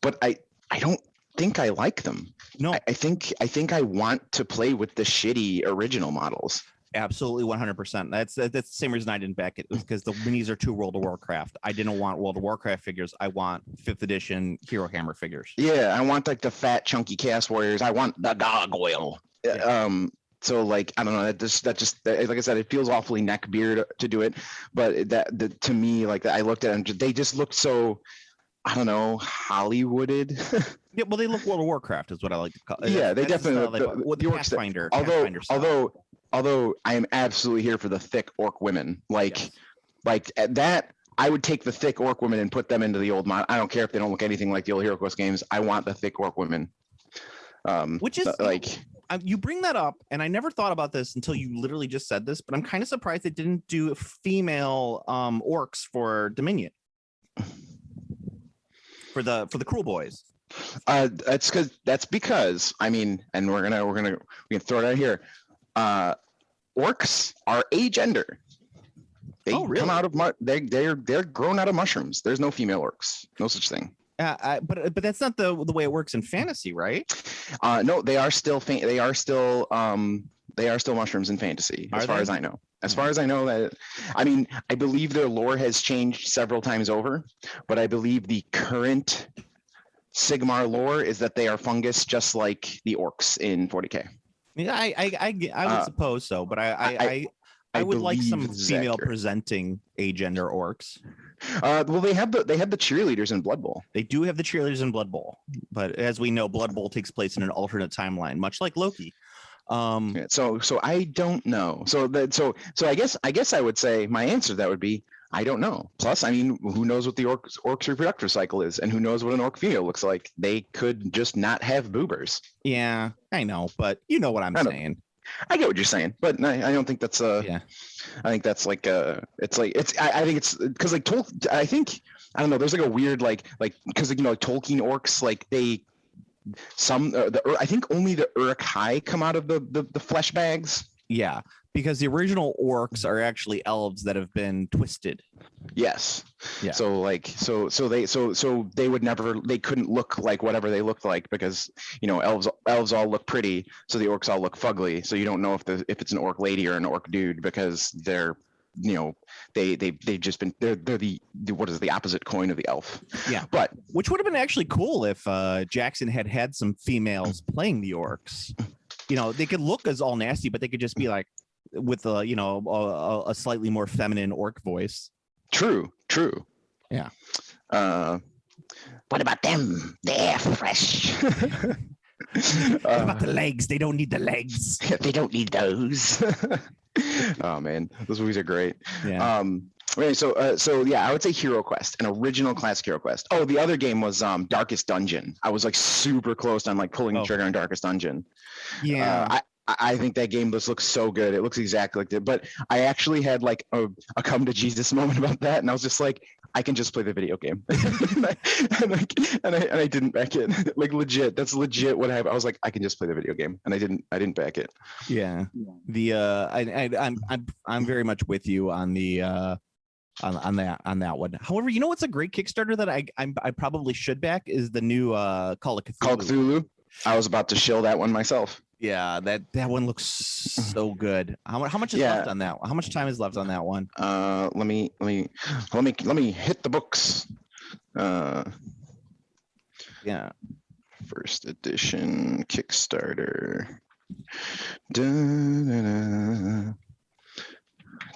but I don't think I like them. No, I think I want to play with the shitty original models. absolutely 100%. That's the same reason I didn't back it, because the minis are too World of Warcraft. I didn't want World of Warcraft figures. I want 5th edition Hero Hammer figures. Yeah, I want like the fat chunky Chaos Warriors. I want the gargoyle. Yeah. So like I don't know, that just like I said, it feels awfully neckbeard to do it, but that to me, like I looked at them, they just looked so, I don't know, Hollywooded. Yeah, well, they look World of Warcraft is what I like to call it. Yeah, they That's the definitely style look the the orcs Pathfinder. Pathfinder style. although I am absolutely here for the thick orc women, Yes. like at that. I would take the thick orc women and put them into the old mod. I don't care if they don't look anything like the old Hero Quest games. I want the thick orc women. Which is like. You bring that up, and I never thought about this until you literally just said this, but I'm kind of surprised they didn't do female orcs for Dominion. For the Cruel Boys. That's because I mean, and we can throw it out here. Orcs are agender. They Oh, really? come out of they're grown out of mushrooms. There's no female orcs. No such thing. But that's not the way it works in fantasy, right? No, they are still mushrooms in fantasy, as far as I know. As far as I know, that I mean, I believe their lore has changed several times over, but I believe the current Sigmar lore is that they are fungus, just like the orcs in 40k. Yeah, I would suppose so, but I would like believe some this is female accurate. presenting agender orcs. Well, they have the cheerleaders in Blood Bowl. They do have the cheerleaders in Blood Bowl, but as we know, Blood Bowl takes place in an alternate timeline, much like Loki. Yeah, so I don't know. So I guess I would say my answer to that would be I don't know. Plus, I mean, who knows what the orc's reproductive cycle is, and who knows what an orc female looks like? They could just not have boobers. Yeah, I know, but you know what I'm I know. saying. I get what you're saying, but I don't think that's Yeah. I think that's like it's like it's I think it's because like I think I don't know. There's like a weird like because like Tolkien orcs, like they I think only the Uruk-hai come out of the flesh bags. Yeah, because the original orcs are actually elves that have been twisted. Yes. Yeah. So like so they would never, they couldn't look like whatever they looked like because elves all look pretty, so the orcs all look fugly. So you don't know if it's an orc lady or an orc dude because they're they've just been they're the what is the opposite coin of the elf. Yeah. But Which would have been actually cool if Jackson had some females playing the orcs. They could look as all nasty, but they could just be like with a slightly more feminine orc voice. True. Yeah. What about them? They're fresh. What about the legs? They don't need the legs. They don't need those. Oh man, those movies are great. Yeah. Right, so yeah, I would say Hero Quest, an original classic Hero Quest. Oh, the other game was Darkest Dungeon. I was like super close on like pulling the trigger on Darkest Dungeon. Yeah. I think that game just looks so good. It looks exactly like that. But I actually had like a come to Jesus moment about that, and I was just like, I can just play the video game, and I didn't back it. Like legit, that's legit what happened. I was like, I can just play the video game, and I didn't back it. Yeah. The I'm very much with you on the on that one. However, you know what's a great Kickstarter that I probably should back is the new Call of Cthulhu. Call of Cthulhu. I was about to shill that one myself. Yeah, that one looks so good. How much is left on that? How much time is left on that one? Let me hit the books. Yeah. First edition Kickstarter. Da-da-da.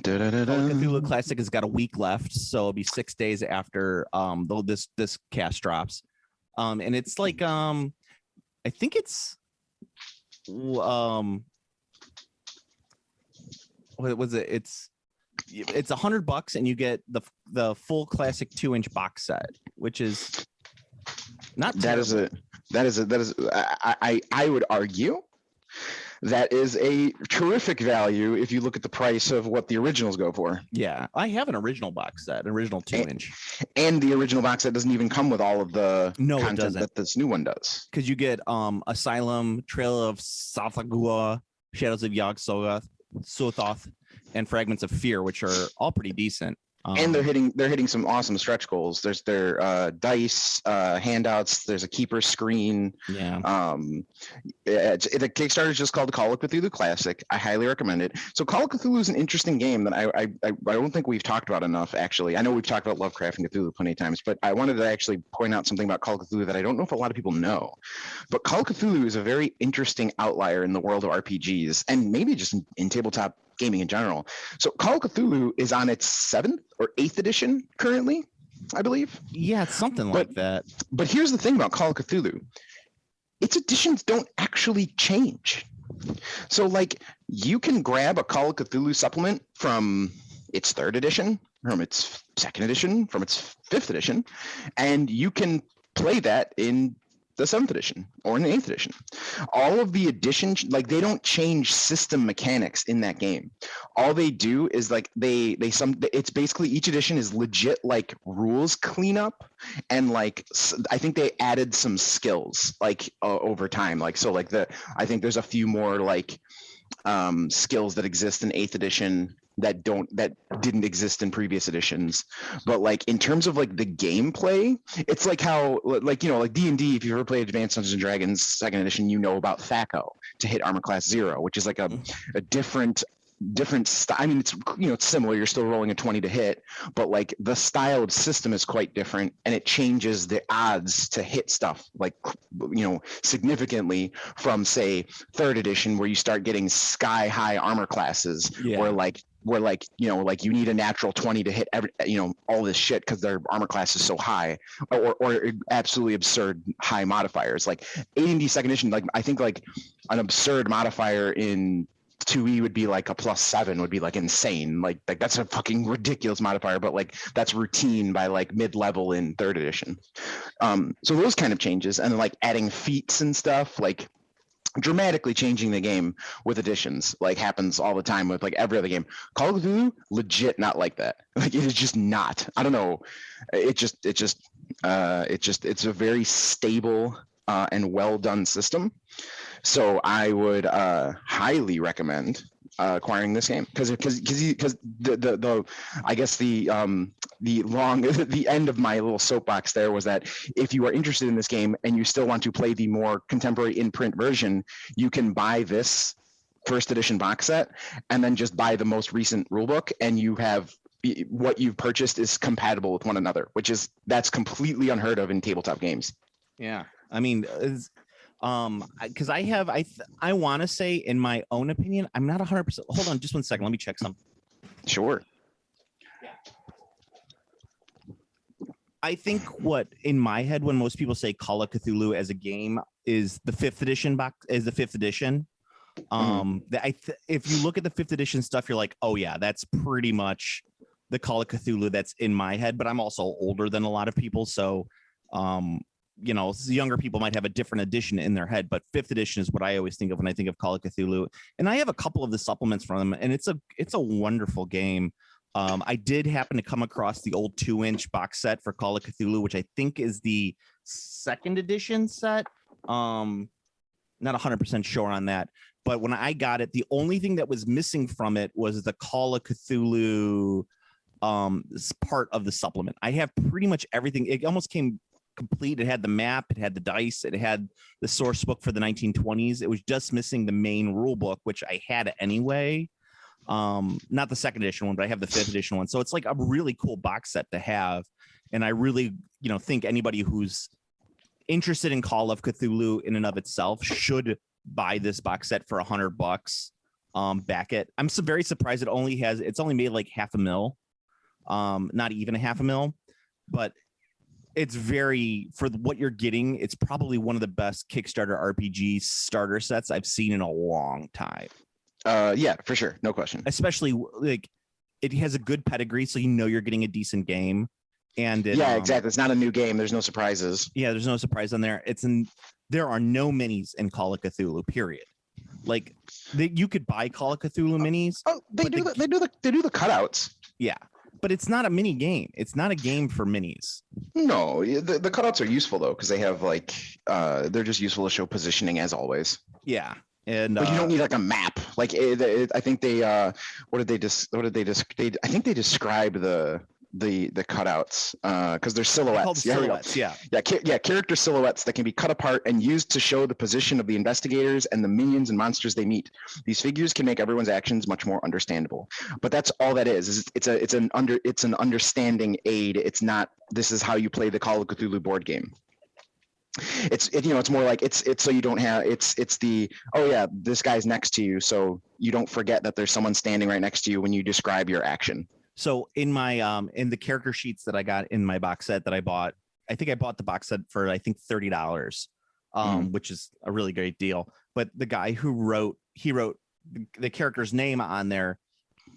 Call of Cthulhu Classic has got a week left, so it'll be 6 days after this cast drops. And it's like I think it's what was it? It's $100 and you get the full classic 2-inch box set, which is not terrible. That is I would argue that is a terrific value if you look at the price of what the originals go for. Yeah, I have an original box set, an original 2-inch. And the original box set doesn't even come with all of the content it doesn't. That this new one does. Because you get Asylum, Trail of Sathagua, Shadows of Yog-Sothoth, and Fragments of Fear, which are all pretty decent. And they're hitting some awesome stretch goals. There's their dice handouts. There's a keeper screen. Yeah. The Kickstarter is just called Call of Cthulhu Classic. I highly recommend it. So Call of Cthulhu is an interesting game that I don't think we've talked about enough. Actually, I know we've talked about Lovecraft and Cthulhu plenty of times, but I wanted to actually point out something about Call of Cthulhu that I don't know if a lot of people know. But Call of Cthulhu is a very interesting outlier in the world of RPGs, and maybe just in tabletop gaming in general. So Call of Cthulhu is on its 7th or 8th edition currently, I believe. Yeah, it's something like that. But here's the thing about Call of Cthulhu. Its editions don't actually change. So like you can grab a Call of Cthulhu supplement from its 3rd edition, from its 2nd edition, from its 5th edition, and you can play that in the 7th edition or in the 8th edition. All of the additions, like they don't change system mechanics in that game. All they do is like it's basically each edition is legit like rules cleanup, and like I think they added some skills like over time. Like so like I think there's a few more like skills that exist in 8th edition that didn't exist in previous editions. But like in terms of like the gameplay, it's like how like like D&D, if you ever played Advanced Dungeons and Dragons 2nd edition, you know about THAC0 to hit armor class 0, which is like a different style. I mean, it's it's similar. You're still rolling a 20 to hit, but like the style of system is quite different, and it changes the odds to hit stuff like significantly from say 3rd edition, where you start getting sky high armor classes, where you need a natural 20 to hit all this shit because their armor class is so high, or absolutely absurd high modifiers. Like A&D 2nd edition, like I think like an absurd modifier in 2E would be like a +7 would be like insane. Like that's a fucking ridiculous modifier, but like that's routine by like mid-level in 3rd edition. So those kind of changes, and then like adding feats and stuff, like dramatically changing the game with additions, like happens all the time with like every other game. Call of Cthulhu, legit not like that. Like it is just not. I don't know. It's a very stable and well done system. So I would highly recommend acquiring this game because the I guess the end of my little soapbox there was that if you are interested in this game and you still want to play the more contemporary in-print version, you can buy this 1st edition box set and then just buy the most recent rulebook, and you have what you've purchased is compatible with one another, that's completely unheard of in tabletop games. Yeah, I mean, because I want to say, in my own opinion, I'm not 100%. Hold on just one second, let me check some. Sure. I think what in my head when most people say Call of Cthulhu as a game is the 5th edition box is the 5th edition. If you look at the 5th edition stuff, you're like, oh yeah, that's pretty much the Call of Cthulhu that's in my head. But I'm also older than a lot of people, so younger people might have a different edition in their head. But 5th edition is what I always think of when I think of Call of Cthulhu. And I have a couple of the supplements from them, and it's a wonderful game. I did happen to come across the old 2-inch box set for Call of Cthulhu, which I think is the 2nd edition set. Not 100% sure on that. But when I got it, the only thing that was missing from it was the Call of Cthulhu part of the supplement. I have pretty much everything. It almost came complete. It had the map, it had the dice, it had the source book for the 1920s. It was just missing the main rule book, which I had anyway. Not the 2nd edition one, but I have the 5th edition one. So it's like a really cool box set to have. And I really, think anybody who's interested in Call of Cthulhu in and of itself should buy this box set for $100. Back it. I'm very surprised it's only made like $500,000, not even $500,000, but it's for what you're getting. It's probably one of the best Kickstarter RPG starter sets I've seen in a long time. Yeah, for sure, no question. Especially like it has a good pedigree, so you're getting a decent game. And exactly. It's not a new game. There's no surprises. Yeah, there's no surprise on there. There are no minis in Call of Cthulhu. Period. Like you could buy Call of Cthulhu minis. Oh, they do the cutouts. Yeah, but it's not a mini game. It's not a game for minis. No, the cutouts are useful though because they have they're just useful to show positioning as always. Yeah. And but you don't need like a map. Like I think they I think they describe the cutouts because they're silhouettes. Yeah, character silhouettes that can be cut apart and used to show the position of the investigators and the minions and monsters they meet. These figures can make everyone's actions much more understandable. But that's all that is. It's an understanding aid. It's not this is how you play the Call of Cthulhu board game. It's more like it's so you don't have it's the this guy's next to you so you don't forget that there's someone standing right next to you when you describe your action. So in my in the character sheets that I got in my box set that I bought, I think I bought the box set for $30, which is a really great deal. But the guy who wrote the character's name on there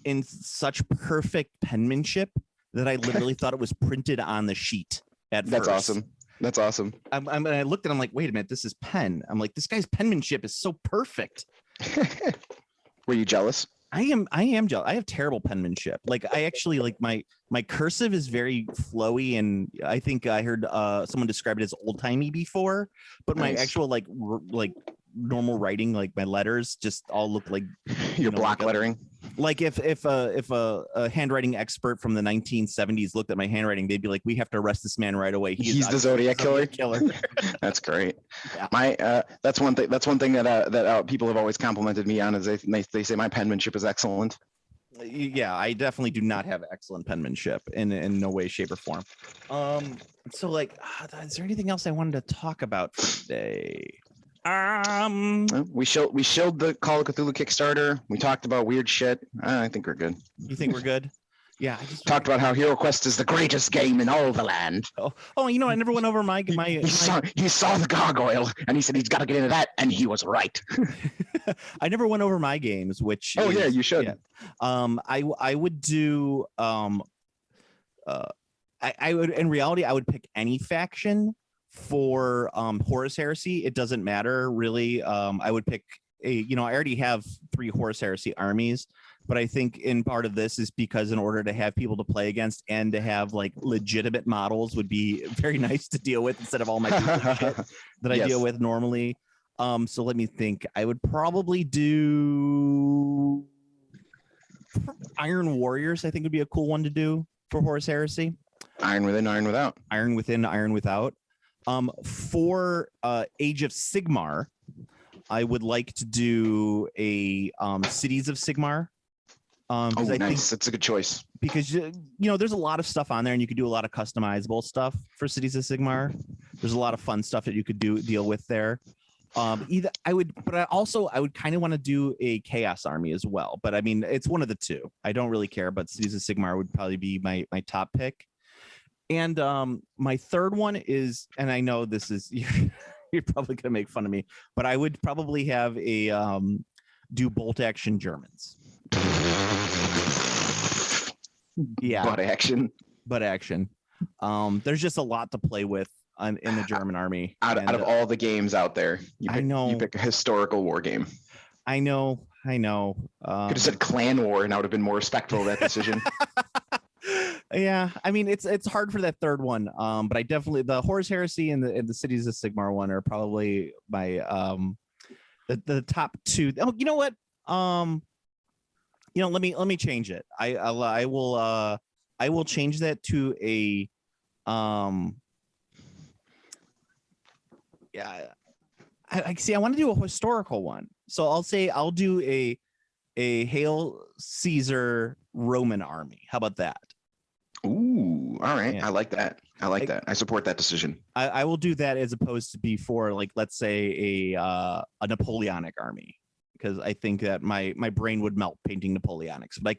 in such perfect penmanship that I literally thought it was printed on the sheet at first. That's awesome. I looked at it, I'm like, wait a minute, this is pen. I'm like, this guy's penmanship is so perfect. Were you jealous? I am jealous. I have terrible penmanship. Like I actually like my cursive is very flowy, and I think I heard someone describe it as old timey before. But my actual like normal writing, like my letters, just all look like your block lettering. Like if a handwriting expert from the 1970s looked at my handwriting, they'd be like, "We have to arrest this man right away. He's the Zodiac killer." That's great. Yeah. That's one thing that people have always complimented me on is they say my penmanship is excellent. Yeah, I definitely do not have excellent penmanship in no way, shape, or form. So like, is there anything else I wanted to talk about for today? We showed the Call of Cthulhu Kickstarter. We talked about weird shit. I think we're good. You think we're good? Yeah. I just talked about how HeroQuest is the greatest game in all the land. Oh, I never went over my. He saw the gargoyle and he said he's got to get into that, and he was right. I never went over my games, which. Oh yeah, you should. Yeah. I would do. I would in reality I would pick any faction for Horus Heresy. It doesn't matter really. I would pick I already have 3 Horus Heresy armies, but I think in part of this is because in order to have people to play against and to have like legitimate models would be very nice to deal with instead of all my shit that I deal with normally. So let me think. I would probably do Iron Warriors. I think would be a cool one to do for Horus Heresy. Iron Within, Iron Without. Iron Within, Iron Without. For Age of Sigmar, I would like to do a Cities of Sigmar. Nice. That's a good choice. Because there's a lot of stuff on there, and you could do a lot of customizable stuff for Cities of Sigmar. There's a lot of fun stuff that you could deal with there. I would kind of want to do a Chaos Army as well. But I mean, it's one of the two. I don't really care, but Cities of Sigmar would probably be my top pick. And my third one is, and I know this is you're probably gonna make fun of me, but I would probably have a do bolt action Germans. Yeah, Butt action. but action. There's just a lot to play with in the German army. Out of all the games out there, I know. you pick a historical war game. I know. Could have said Clan War, and I would have been more respectful of that decision. Yeah, I mean it's hard for that third one. But I definitely the Horus Heresy and the Cities of Sigmar one are probably my the top two. Oh, you know what? Let me change it. I will change that to a yeah. I see. I want to do a historical one, so I'll do a Hail Caesar Roman army. How about that? Ooh, all right. Yeah. I like that. I support that decision. I will do that as opposed to before, like let's say a Napoleonic army, because I think that my brain would melt painting Napoleonics. But I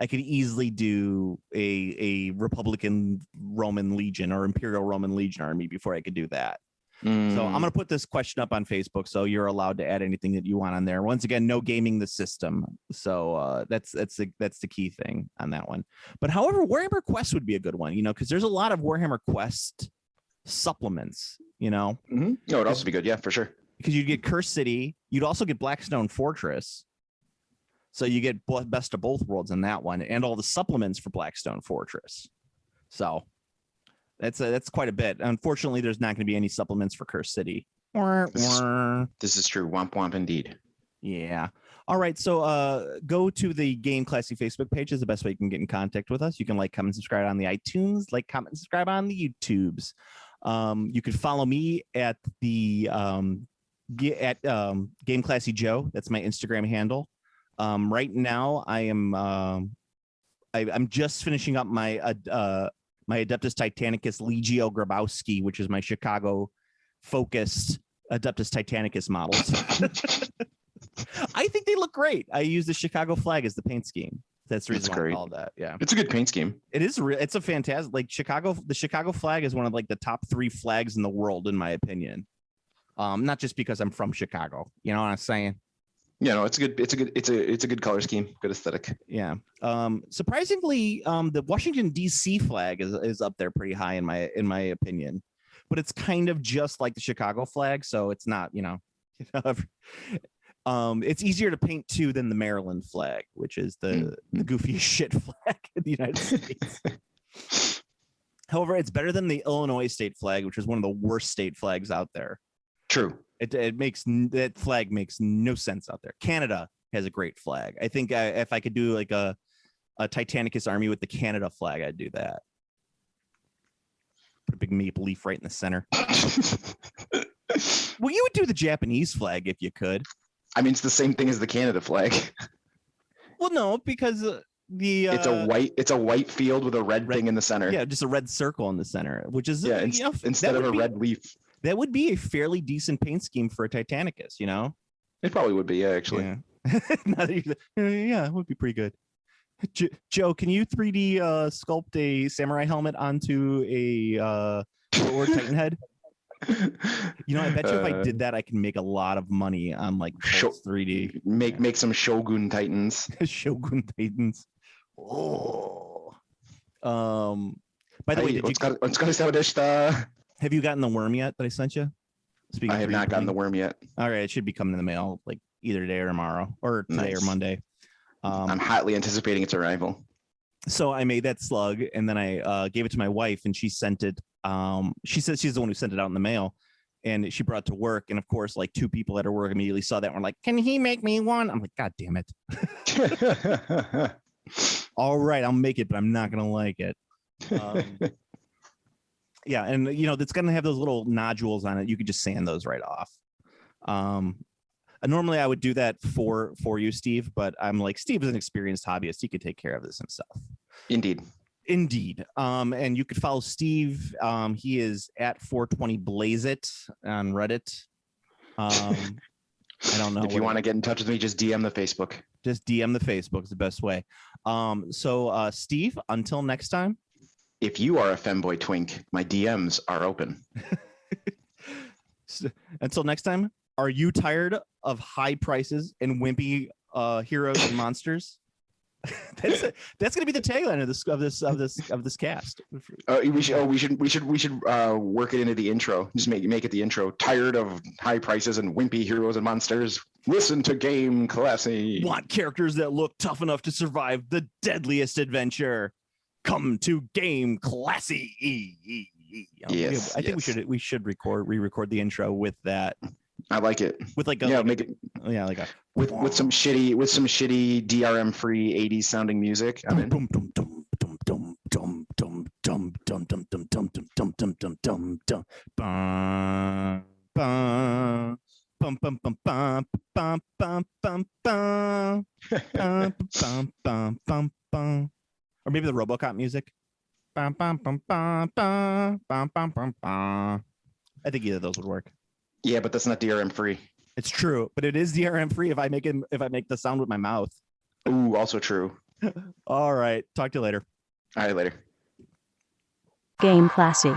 could easily do a Republican Roman Legion or Imperial Roman Legion army before I could do that. So I'm going to put this question up on Facebook, so you're allowed to add anything that you want on there. Once again, no gaming the system. So that's the key thing on that one. But however, Warhammer Quest would be a good one, because there's a lot of Warhammer Quest supplements, No, it'd also be good. Yeah, for sure. Because you'd get Curse City. You'd also get Blackstone Fortress. So you get best of both worlds in that one, and all the supplements for Blackstone Fortress. So that's quite a bit. Unfortunately, there's not going to be any supplements for Curse City. This is true. Womp womp indeed. Yeah. All right. So go to the Game Classy Facebook page is the best way you can get in contact with us. You can like, comment, subscribe on the iTunes, like, comment, subscribe on the YouTubes. You can follow me at the Game Classy Joe. That's my Instagram handle. Right now I am I'm just finishing up my my Adeptus Titanicus Legio Grabowski, which is my Chicago focused Adeptus Titanicus models. I think they look great. I use the Chicago flag as the paint scheme. That's the reason why I call that. Yeah, it's a good paint scheme. It is. It's a fantastic. Like the Chicago flag is one of like the top 3 flags in the world, in my opinion. Not just because I'm from Chicago. You know what I'm saying? Yeah, no, it's a good color scheme, good aesthetic. Yeah. Surprisingly, the Washington D.C. flag is up there pretty high in my opinion, but it's kind of just like the Chicago flag, so it's not, it's easier to paint to than the Maryland flag, which is the goofiest shit flag in the United States. However, it's better than the Illinois state flag, which is one of the worst state flags out there. True. That flag makes no sense out there. Canada has a great flag. I think if I could do like a Titanicus army with the Canada flag, I'd do that. Put a big maple leaf right in the center. Well, you would do the Japanese flag if you could. I mean, it's the same thing as the Canada flag. Well, no, because it's a white field with a red thing in the center. Yeah, just a red circle in the center, which is instead of a red leaf. That would be a fairly decent paint scheme for a Titanicus, It probably would be, yeah, actually. Yeah, yeah, it would be pretty good. Joe, can you 3D sculpt a samurai helmet onto a Warlord Titan head? I bet you if I did that, I can make a lot of money on like 3D. Make some Shogun Titans. Shogun Titans. Oh. By the way, have you gotten the worm yet that I sent you? I have not gotten the worm yet. All right, it should be coming in the mail like either today or tomorrow, or today or Monday. I'm hotly anticipating its arrival. So I made that slug, and then I gave it to my wife, and she sent it. She says she's the one who sent it out in the mail, and she brought it to work. And of course, like 2 people at her work immediately saw that and were like, "Can he make me one?" I'm like, "God damn it!" All right, I'll make it, but I'm not gonna like it. Yeah, and it's gonna have those little nodules on it. You could just sand those right off. Normally I would do that for you, Steve, but I'm like, Steve is an experienced hobbyist. He could take care of this himself. Indeed. And you could follow Steve. He is at 420 Blaze It on Reddit. I don't know. If you want to get in touch with me, just DM the Facebook. Just DM the Facebook is the best way. So Steve, until next time. If you are a femboy twink, my DMs are open. Until next time, are you tired of high prices and wimpy heroes and monsters? That's gonna be the tagline of this cast. We should work it into the intro. Just make it the intro. Tired of high prices and wimpy heroes and monsters? Listen to Game Classy. Want characters that look tough enough to survive the deadliest adventure? Come to Game Classy. Yes, I think we should re-record the intro with that. I like it. With like a with some shitty DRM free 80s sounding music. I'm in. Or maybe the RoboCop music. I think either of those would work. Yeah, but that's not DRM free. It's true, but it is DRM free if I make the sound with my mouth. Ooh, also true. All right. Talk to you later. All right, later. Game Classy.